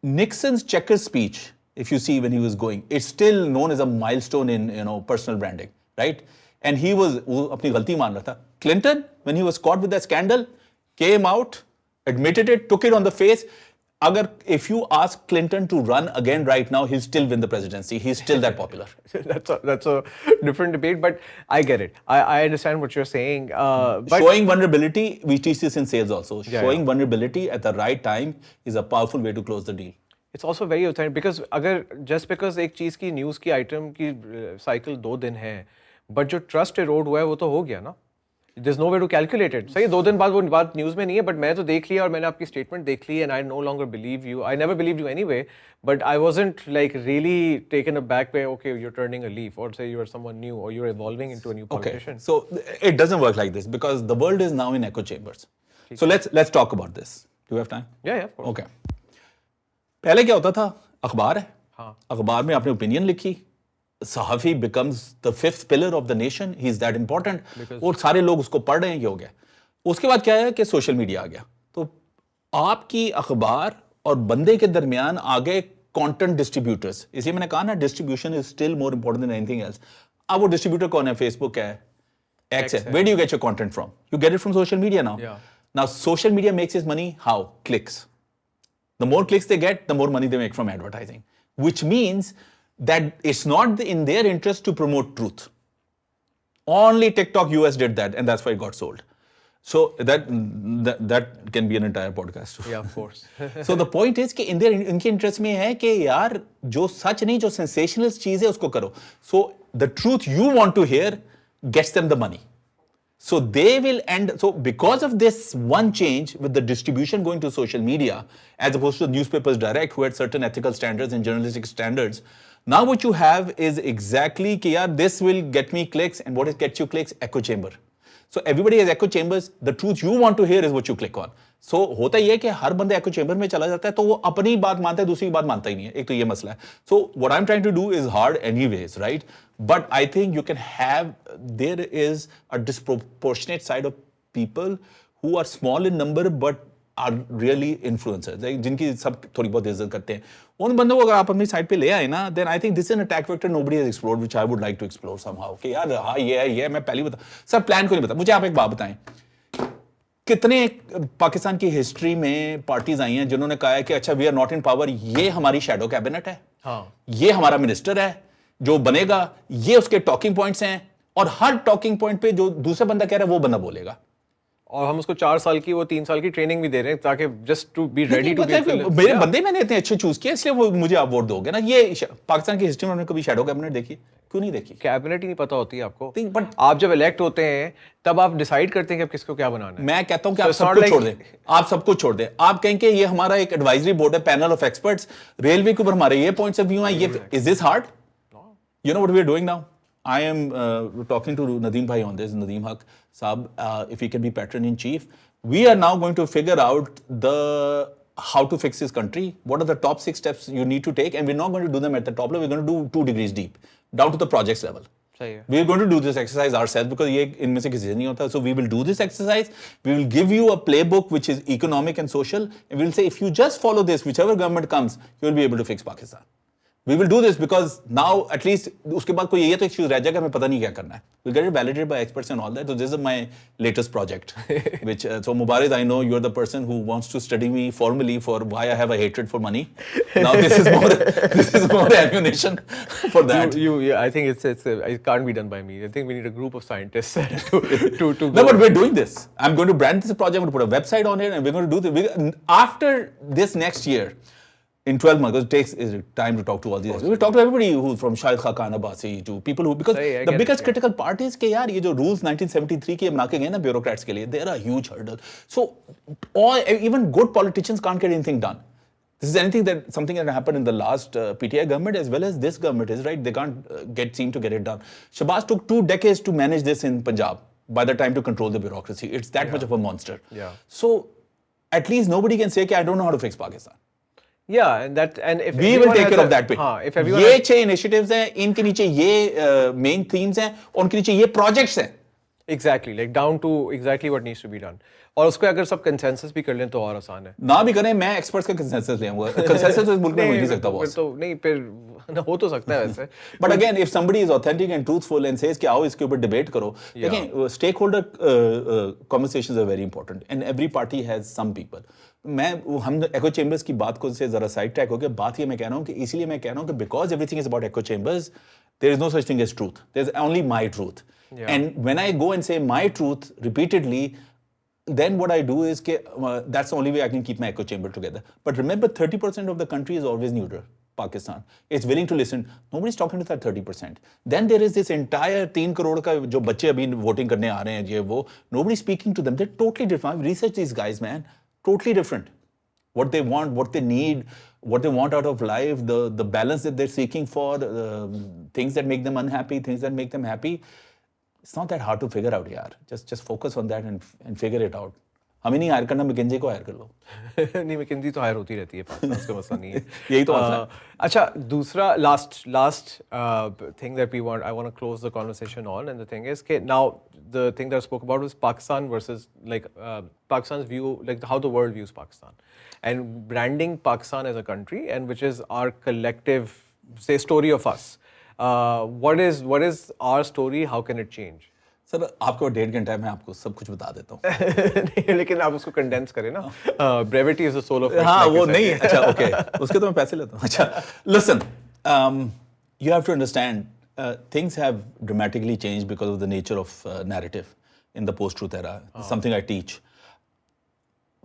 Nixon's checker speech, if you see when he was going, it's still known as a milestone in, you know, personal branding, right? And he was अपनी गलती मान रहा था. Clinton, when he was caught with that scandal, came out, admitted it, took it on the face. If you ask Clinton to run again right now, he'll still win the presidency. He's still that popular. That's a different debate, but I get it. I understand what you're saying. But showing vulnerability, we teach this in sales also. Showing vulnerability at the right time is a powerful way to close the deal. It's also very authentic because just because एक चीज़ की news की item की cycle 2 दिन है, but जो trust arrowed हुआ है वो तो हो गया ना. There's no way to calculate it. सही 2 दिन बाद वो बात न्यूज़ में नहीं है, but मैं तो देख लिया और मैंने आपकी स्टेटमेंट देख ली and I no longer believe you. I never believed you anyway, but I wasn't like really taken aback by okay, you're turning a leaf, or say you're someone new, or you're evolving into a new politician. Okay. So it doesn't work like this because the world is now in echo chambers. So let's talk about this. Do you have time? Yeah, of course. Okay. पहले क्या होता था? अखबार है. हाँ. अखबार में आपने ओपिनियन लिखी. Sahafi becomes the 5th pillar of the nation. He's that important. और सारे लोग उसको पढ़ रहे हैं, ये हो गया. उसके बाद क्या है कि सोशल मीडिया आ गया. तो आपकी अखबार और बंदे के दरमियान आ गए कंटेंट डिस्ट्रीब्यूटर्स. इसलिए मैंने कहा ना, distribution is still more important than anything else. अब वो डिस्ट्रीब्यूटर कौन है? फेसबुक है, एक्स है. Where do you get your content from? You get it from social media now. Yeah. Now, social media makes its money how? Clicks. The more clicks they get, the more money they make from advertising, which means that it's not in their interest to promote truth. Only TikTok US did that, and that's why it got sold. So that can be an entire podcast. Yeah, of course. So the point is कि इनके interest में है कि यार जो सच नहीं, जो sensationalist चीज है उसको करो. So the truth you want to hear gets them the money. So they will end. So because of this one change with the distribution going to social media as opposed to newspapers direct who had certain ethical standards and journalistic standards, now what you have is exactly कि यार this will get me clicks, and what is gets you clicks? Echo chamber. So everybody has echo chambers. The truth you want to hear is what you click on. So होता ये है कि हर बंदा echo chamber में चला जाता है तो वो अपनी बात मानता है, दूसरी बात मानता ही नहीं है. एक तो ये मसला है. So what I'm trying to do is hard anyways, right? But I think you can have, there is a disproportionate side of people who are small in number but are really influencers, like जिनकी सब थोड़ी बहुत इज्जत करते हैं. उन बंदों को अगर आप अपनी साइड पे ले आए ना, then I think this is an attack vector nobody has explored, which I would like to explore somehow. कि यार हाँ ये है मैं पहले बता, सब प्लान को नहीं पता. मुझे आप एक बात बताएं, कितने पाकिस्तान की हिस्ट्री में पार्टीज आई हैं जिन्होंने कहा है कि अच्छा we are not in power, ये हमारी शैडो कैबिनेट है, हाँ, ये हमारा मिनिस्टर है जो बनेगा, ये उसके टॉकिंग पॉइंट्स हैं, और हर टॉकिंग पॉइंट पे जो दूसरा बंदा कह रहा है वो बंदा बोलेगा. और हम उसको 4 साल की, वो 3 साल की ट्रेनिंग भी दे रहे हैं ताकि just to be ready to मेरे बंदे मैंने इतने अच्छे चूज किए इसलिए वो मुझे आप वोट दोगे ना. ये पाकिस्तान की हिस्ट्री में हमने कभी शैडो कैबिनेट देखी? क्यों नहीं देखी? कैबिनेट ही नहीं पता होती है आपको. बट आप जब इलेक्ट होते हैं तब आप डिसाइड करते हैं कि आप किसको क्या बनाना है. मैं कहता हूं कि आप सब कुछ छोड़ दें. आप सब कुछ छोड़ दें. आप कहें कि ये हमारा एक एडवाइजरी बोर्ड है, पैनल ऑफ एक्सपर्ट्स, रेलवे के ऊपर हमारे ये पॉइंट्स ऑफ व्यू हैं, ये is this hard? You know what we are doing now? I am talking to Nadeem Bhai on this, Nadeem Haq Saab, if he can be patron in chief. We are now going to figure out how to fix this country. What are the top 6 steps you need to take? And we're not going to do them at the top level. We're going to do 2 degrees deep, down to the projects level. We're going to do this exercise ourselves because ये इनमें से किसी से नहीं होता. So we will do this exercise. We will give you a playbook which is economic and social. And we'll say if you just follow this, whichever government comes, you will be able to fix Pakistan. We will do this because now at least उसके बाद कोई ये तो excuse रह जाएगा, हमें पता नहीं क्या करना है. We'll get it validated by experts and all that. So this is my latest project. Which so Mubarak, I know you're the person who wants to study me formally for why I have a hatred for money. Now this is more ammunition for that. I think it can't be done by me. I think we need a group of scientists to go. No, but we're doing this. I'm going to brand this project. I'm going to put a website on it, and we're going to do this. After this next year, in 12 months, because it takes time to talk to all these. We talk to everybody who's from Shahid Khaqan Abbasi to people who, because the biggest critical part is कि यार ये जो rules 1973 के बना के गए ना bureaucrats के लिए, they're a huge hurdle. So even good politicians can't get anything done. This is something that happened in the last PTI government as well as this government is, right? They can't seem to get it done. Shahbaz took 2 decades to manage this in Punjab by the time to control the bureaucracy. It's that much of a monster. Yeah. So at least nobody can say कि I don't know how to fix Pakistan. Yeah, and if we will take care of that bit. If everyone ये 6 initiatives हैं, इनके नीचे ये main themes हैं, और उनके नीचे ये projects हैं. Exactly, like down to exactly what needs to be done. और उसको अगर सब consensus भी कर लें तो और आसान है. ना भी करें, मैं experts का consensus ले आऊँगा. Consensus तो इस मुल्क में हो ही नहीं सकता boss. तो नहीं, फिर हो तो सकता है वैसे. But again, if somebody is authentic and truthful and says कि आओ इसके ऊपर debate करो, देखें stakeholder conversations are very important and every party has some people. हम echo chambers की बात को से जरा side track हो गया. बात ये मैं कह रहा हूँ कि इसीलिए मैं कह रहा हूँ कि because everything is about echo chambers, there is no such thing as truth. There's only my truth. Yeah. And when I go and say my truth repeatedly, then what I do is that's the only way I can keep my echo chamber together. But remember, 30% of the country is always neutral. Pakistan. It's willing to listen. Nobody's talking to that 30%. Then there is this entire 3 crore का जो बच्चे अभी voting करने आ रहे हैं ये वो. Nobody's speaking to them. They're totally different. I've researched these guys, man. Totally different. What they want, what they need, what they want out of life, the balance that they're seeking for, things that make them unhappy, things that make them happy. It's not that hard to figure out, yaar. Just focus on that and figure it out. हमें नहीं higher करना, McKinsey को higher कर लो. नहीं, McKinsey तो higher होती रहती है, उसका मसला नहीं है. यही तो मसला है. अच्छा, दूसरा last thing that I want to close the conversation on, and the thing is that now the thing that I spoke about was Pakistan versus like Pakistan's view, like how the world views Pakistan, and branding Pakistan as a country, and which is our collective, say, story of us. What is our story? How can it change? Sir आपको 1.5 घंटा है, मैं आपको सब कुछ बता देता हूँ. नहीं, लेकिन आप उसको कंडेंस करें ना. Brevity is the soul of. हाँ वो नहीं, अच्छा ओके, उसके तो मैं पैसे लेता हूँ. अच्छा listen, you have to understand, things have dramatically changed because of the nature of narrative in the post-truth era. Something I teach.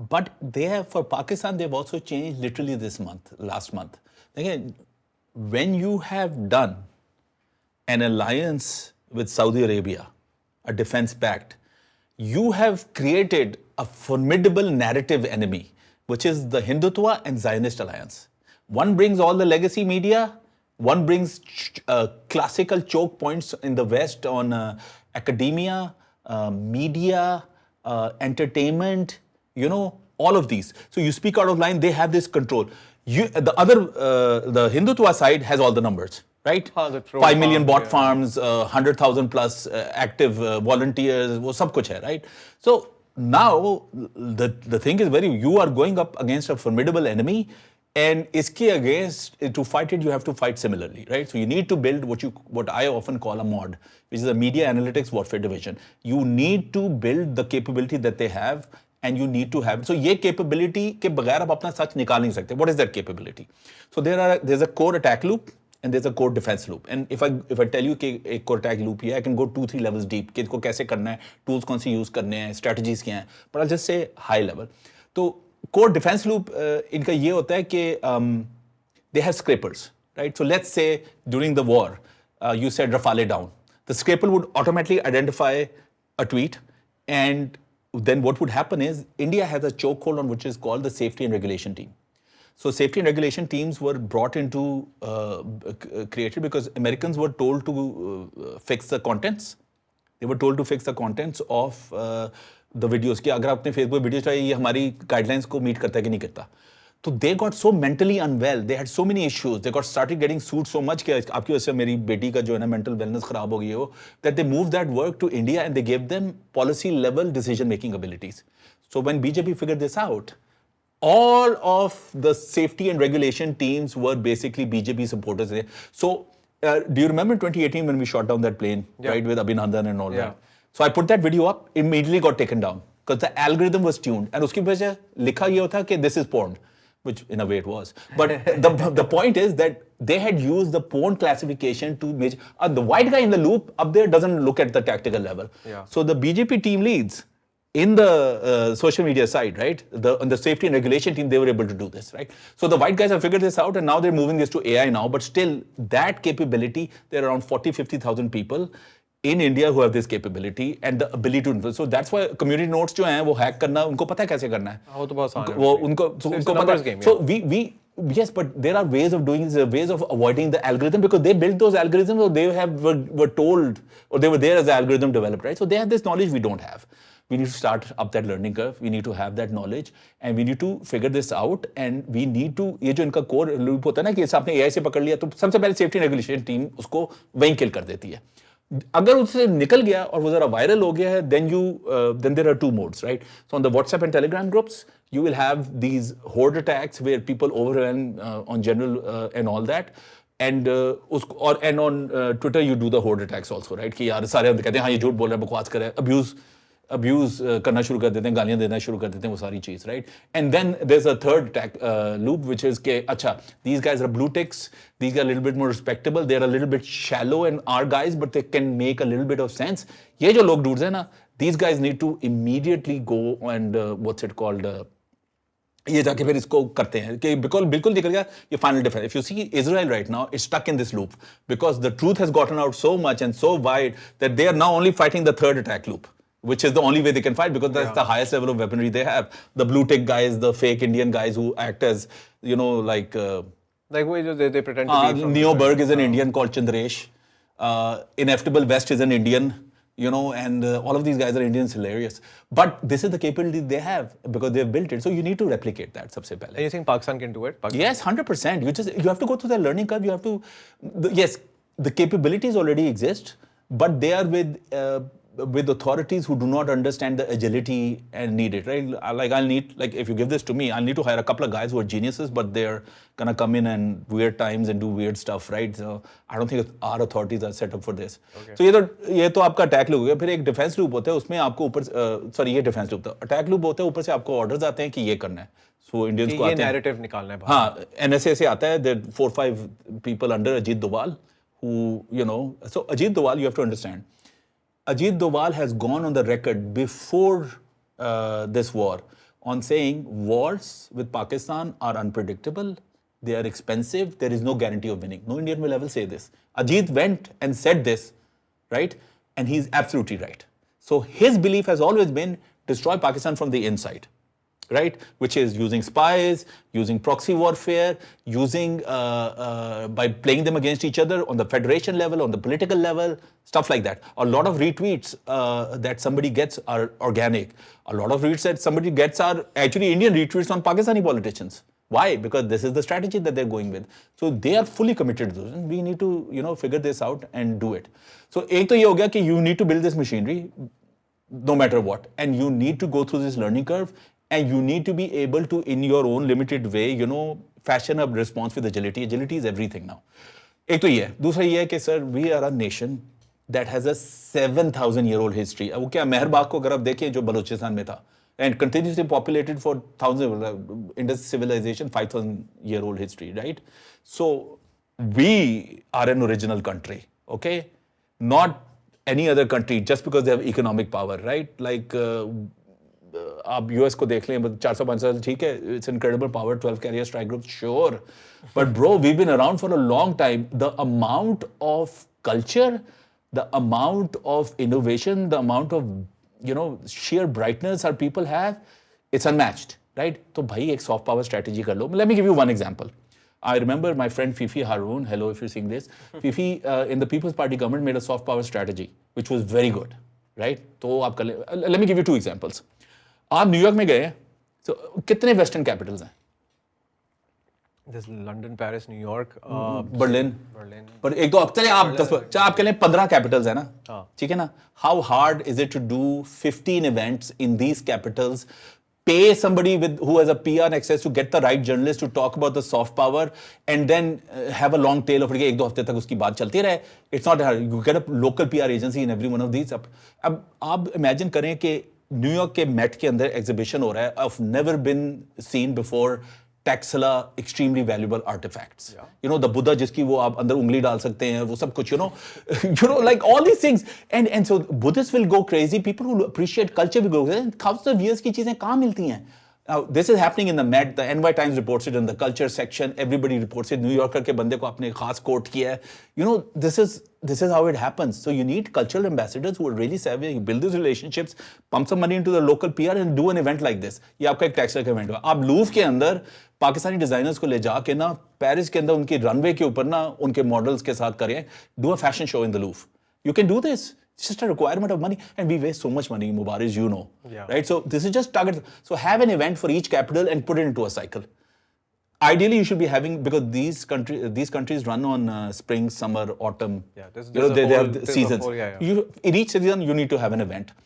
But they have, for Pakistan, they've also changed literally this month, last month. Again, when you have done an alliance with Saudi Arabia, a defense pact, you have created a formidable narrative enemy, which is the Hindutva and Zionist alliance. One brings all the legacy media, one brings classical choke points in the West on academia, media, entertainment, you know, all of these. So you speak out of line, they have this control. The other, the Hindutva side has all the numbers, right? 5 million bot farms, 100,000 plus active volunteers, वो सब कुछ है, right? So now the thing is you are going up against a formidable enemy, and iske against, to fight it, you have to fight similarly, right? So you need to build what I often call a mod, which is a media analytics warfare division. You need to build the capability that they have, and you need to have. So ये capability के बगैर आप अपना सच निकाल नहीं सकते. What is that capability? So there's a core attack loop and there's a core defense loop. And if I tell you कि एक core attack loop है, I can go 2-3 levels deep कि इसको कैसे करना है, tools कौन सी use करने हैं, strategies क्या हैं. But I'll just say high level. तो core defense loop इनका ये होता है कि they have scrapers, right? So let's say during the war, you said Rafale down. The scraper would automatically identify a tweet, and then what would happen is India has a chokehold on which is called the safety and regulation team. So safety and regulation teams were brought into, created because Americans were told to fix the contents. They were told to fix the contents of the videos. कि अगर आपने Facebook video चाहिए ये हमारी guidelines को meet करता है कि नहीं करता. So they got so mentally unwell. They had so many issues. They got started getting sued so much कि आपकी वजह से मेरी बेटी का जो है ना mental wellness खराब हो गई है वो, that they moved that work to India and they gave them policy level decision making abilities. So when BJP figured this out, all of the safety and regulation teams were basically BJP supporters. So do you remember in 2018 when we shot down that plane, right, with Abhinandan and all that? So I put that video up, immediately got taken down because the algorithm was tuned. And उसकी वजह से लिखा ये होता कि this is porn, which in a way it was. But the point is that they had used the porn classification to measure. The white guy in the loop up there doesn't look at the tactical level. So the BJP team leads in the social media side, right? On the safety and regulation team, they were able to do this, right? So the white guys have figured this out and now they're moving this to AI now, but still that capability, there are around 40-50,000 people in India who have this capability and the ability to influence. So that's why community notes जो हैं वो hack करना उनको पता है कैसे करना है. वो तो बहुत आसान है. वो उनको पता है. So we yes, but there are ways of doing this, ways of avoiding the algorithm because they built those algorithms or they were told or they were there as the algorithm developed, right? So they have this knowledge we don't have. We need to start up that learning curve. We need to have that knowledge and we need to figure this out and we need to, ये जो इनका core loop होता है ना कि आपने AI से पकड़ लिया तो सबसे पहले safety regulation team उसको वहीं kill कर देती है. अगर उससे निकल गया और वो जरा वायरल हो गया है then there are two modes, right? So on the WhatsApp and Telegram groups you will have these horde attacks where people overrun on general and all that and on Twitter you do the horde attacks also, right? कि यार सारे कहते हैं हाँ ये झूठ बोल रहा है बकवास कर रहा है abuse करना शुरू कर देते हैं गालियां देना शुरू कर देते हैं वो सारी चीज, right? And then there's a third attack loop which is कि अच्छा these guys are blue ticks, these guys are a little bit more respectable, they're a little bit shallow and our guys but they can make a little bit of sense. ये जो लोग ढूंढते हैं ना, these guys need to immediately go and what's it called ये जाके फिर इसको करते हैं कि बिल्कुल दिख गया ये final defense. If you see Israel right now, it's stuck in this loop because the truth has gotten out so much and so wide that they are now only fighting the third attack loop, which is the only way they can fight because that's the highest level of weaponry they have. The blue tick guys, the fake Indian guys who act as, you know, like they pretend to be Neo Berg is an Indian called Chandresh. Ineffable West is an Indian, you know, and all of these guys are Indians, hilarious. But this is the capability they have because they've built it. So you need to replicate that, sabse pehle. And you think Pakistan can do it? Yes, 100%. You have to go through the learning curve. You have to, yes, the capabilities already exist, but they are with with authorities who do not understand the agility and need it, right? Like if you give this to me, I'll need to hire a couple of guys who are geniuses, but they're gonna come in and weird times and do weird stuff, right? So I don't think our authorities are set up for this. So ये तो आपका attack loop हो गया. फिर एक defence loop होता है, उसमें आपको ऊपर सॉरी ये डिफेंस लूप था. अटैक लूप होता है, ऊपर से आपको ऑर्डर्स आते हैं कि ये करना है. So Indians को आते हैं. नैरेटिव निकालना है. हाँ, NSA से आता है. There are 4-5 people under Ajit Doval who, you know, so Ajit Doval, you have to understand. Ajit Doval has gone on the record before this war on saying wars with Pakistan are unpredictable, they are expensive, there is no guarantee of winning. No Indian will ever say this. Ajit went and said this, right? And he's absolutely right. So his belief has always been destroy Pakistan from the inside. Right, which is using spies, using proxy warfare, using by playing them against each other on the federation level, on the political level, stuff like that. A lot of retweets that somebody gets are organic. A lot of retweets that somebody gets are actually Indian retweets on Pakistani politicians. Why? Because this is the strategy that they're going with. So they are fully committed to this, and we need to, you know, figure this out and do it. So एक तो ये हो गया कि you need to build this machinery, no matter what, and you need to go through this learning curve. And you need to be able to, in your own limited way, you know, fashion a response with agility. Agility is everything now. एक तो ये है. दूसरा ये है कि sir, we are a nation that has a 7,000-year-old history. अब वो क्या मेहरबाग को अगर आप देखें जो बलूचिस्तान में था, and continuously populated for thousands, Indus civilization, 5,000-year-old history, right? So we are an original country, okay? Not any other country just because they have economic power, right? Like. आप यूएस को देख लें 400-500 साल ठीक है it's incredible power 12 carrier strike group sure but bro we been around for a long time the amount of culture the amount of innovation the amount of you know sheer brightness our people have it's unmatched right तो भाई एक soft power strategy कर लो let me give you one example I remember my friend Fifi Haroon, hello if you're seeing this, Fifi in the People's Party government made a soft power strategy which was very good, right? तो आप कर ले let me give you two examples. आप New York में गए तो कितने western Capitals हैं? There's London, Paris, New York, Berlin. पर एक तो चलिए आप 10 आप कह लें 15 कैपिटल्स है ना, ठीक है ना? How hard is it to do 15 events in these capitals? Pay somebody who has a PR access to get the right journalist to talk about the soft power and then have a long tail of एक दो हफ्ते तक उसकी बात चलती रहे. It's not hard. You get a local PR agency in every one of these. अब आप इमेजिन करें कि न्यूयॉर्क के मेट के अंदर एग्जीबिशन हो रहा है of never been seen before Taxila extremely valuable artifacts you know the Buddha जिसकी वो आप अंदर उंगली डाल सकते हैं वो सब कुछ you know like all these things and so Buddhist will go crazy people who appreciate culture will go thousands of years की चीजें कहां मिलती हैं Now, this is happening in the Met. The NY Times reports it in the culture section. Everybody reports it. New Yorker के बंदे को अपने खास कोट किया है. You know, this is how it happens. So you need cultural ambassadors who are really savvy. You build these relationships, pump some money into the local PR and do an event like this. ये आपका एक टैक्सर का event हुआ. आप Louvre के अंदर Pakistani designers को ले जाके ना पेरिस के अंदर उनकी रनवे के ऊपर ना उनके मॉडल्स के साथ करें. Do a fashion show in the Louvre. You can do this. It's just a requirement of money, and we waste so much money, Mubarak, you know, right? So this is just target. So have an event for each capital and put it into a cycle. Ideally, you should be having because these countries run on spring, summer, autumn. They have seasons. In each season, you need to have an event.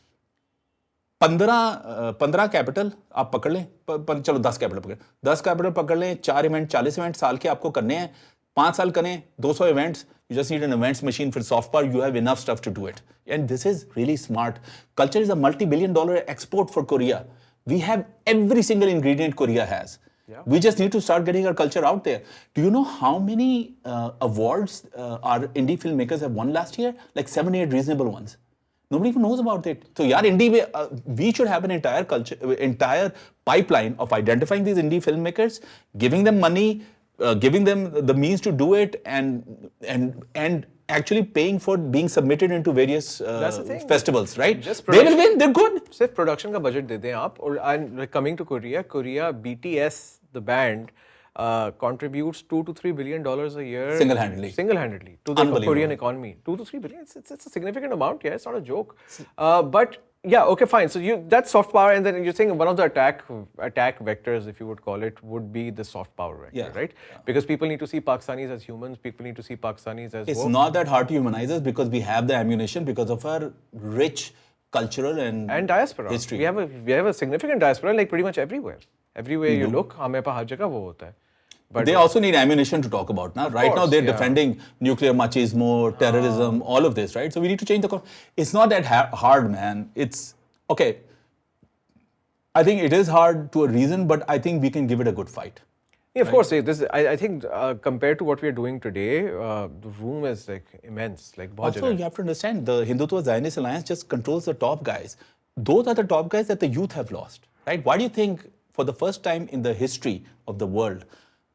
15 capital आप पकड़ लें चलो 10 capital पकड़ 10 capital पकड़ लें 4 event 40 event साल के आपको करने हैं 5 साल करें 200 events you just need an events machine for soft power you have enough stuff to do it and this is really smart culture is a multi-billion-dollar export for Korea we have every single ingredient Korea has we just need to start getting our culture out there do you know how many awards our indie filmmakers have won last year like 7-8 reasonable ones nobody even knows about it so yaar indie we should have an entire pipeline of identifying these indie filmmakers giving them money giving them the means to do it and actually paying for being submitted into various festivals, right? They will win. They're good. सिर्फ production का budget दे दें आप और coming to Korea, BTS the band contributes $2 to $3 billion a year single-handedly to the Korean economy. 2 to 3 billion. It's a significant amount. Yeah, it's not a joke. But Yeah, okay, fine. So that's soft power, and then you're saying one of the attack vectors, if you would call it, would be the soft power vector, Yeah. right? Because people need to see Pakistanis as humans. People need to see Pakistanis as It's woke. not that hard to humanize us because we have the ammunition because of our rich cultural and diaspora. history. We have a significant diaspora, like pretty much everywhere. Everywhere you look, हमें पे हर जगह वो होता है. But They also need ammunition to talk about now. Right now, course, they're yeah. defending nuclear machismo, terrorism, all of this, right? So we need to change the. It's not that hard, man. It's okay. I think it is hard to a reason, but I think we can give it a good fight. yeah, of course, I think compared to what we are doing today, the room is like immense, like बहुत Also, जगह है. you have to understand the Hindutva Zionist Alliance just controls the top guys. Those are the top guys that the youth have lost, right? Why do you think, for the first time in the history of the world,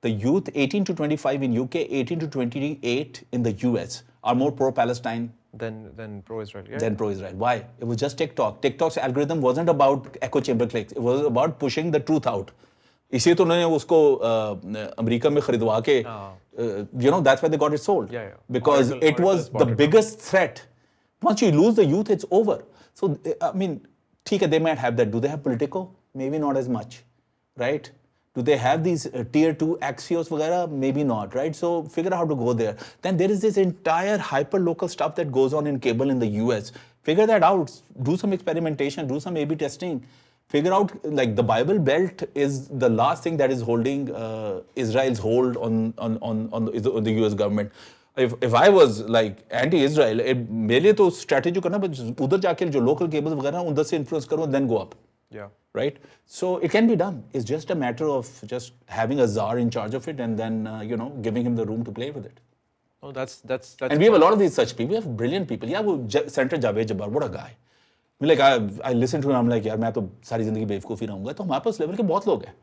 the youth 18 to 25 in UK, 18 to 28 in the US are more pro-Palestine Than pro-Israel. Yeah. than pro-Israel? Why? It was just TikTok. TikTok's algorithm wasn't about echo chamber clicks. It was about pushing the truth out. इसी तो उन्होंने उसको America में खरीदवा के, you know, that's why they got it sold. Yeah. Because Oracle- it was Oracle's the bought it. biggest threat. Once you lose the youth, it's over. So, I mean, ठीक है, they might have that. Do they have Politico? Maybe not as much, right? Do they have these tier 2 Axios वगैरह? Maybe not, right? So figure out how to go there. Then there is this entire hyper-local stuff that goes on in cable in the US. Figure that out. Do some experimentation. Do some A/B testing. Figure out, like, the Bible Belt is the last thing that is holding Israel's hold on the US government. If I was like anti-Israel, मेरे लिए तो strategy करना, but उधर जाके जो local cables वगैरह उधर से influence करो, then go up. Yeah. Right? So it can be done. It's just a matter of just having a czar in charge of it and then, you know, giving him the room to play with it. Oh, that's. And we have a lot of these such people. We have brilliant people. Yeah, Senator Javed Jabbar, what a guy. I mean, like, I listen to him, I'm like, यार मैं तो सारी जिंदगी बेवकूफ़ी रहूँगा. तो हमारे पास level के बहुत लोग हैं.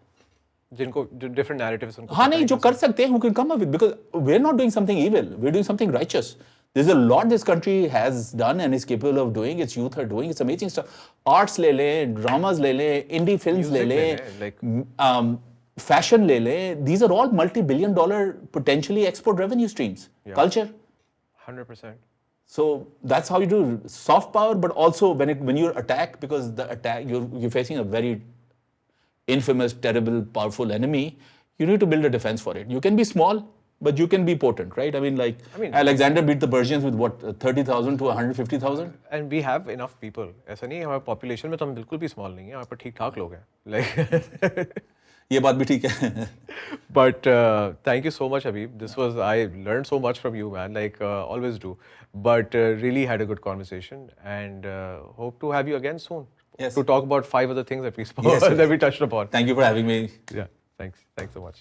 जिनको different narratives उनको हाँ नहीं, जो कर सकते हैं, who can come up with, because we're not doing something evil. We're doing something righteous. There's a lot this country has done and is capable of doing. Its youth are doing. It's amazing stuff. Arts ले ले, dramas ले ले, indie films ले ले, like fashion ले ले. These are all multi-billion-dollar potentially export revenue streams. Culture. 100%. So that's how you do soft power, but also when you attack, because the attack you're facing a very infamous, terrible, powerful enemy. You need to build a defense for it. You can be small, but you can be potent, right? I mean, Alexander beat the Persians with what, 30,000 to 150,000? And we have enough people. ऐसा नहीं है हमारे population में तो हम बिल्कुल भी small नहीं है. हमारे पर ठीक-ठाक लोग हैं. Like. ये बात भी ठीक है. But thank you so much, Habib. I learned so much from you, man. Like always do. But really had a good conversation, and hope to have you again soon. Yes. To talk about 5 other things that we spoke, Yes. that we touched upon. Thank you for having me. Yeah. Thanks so much.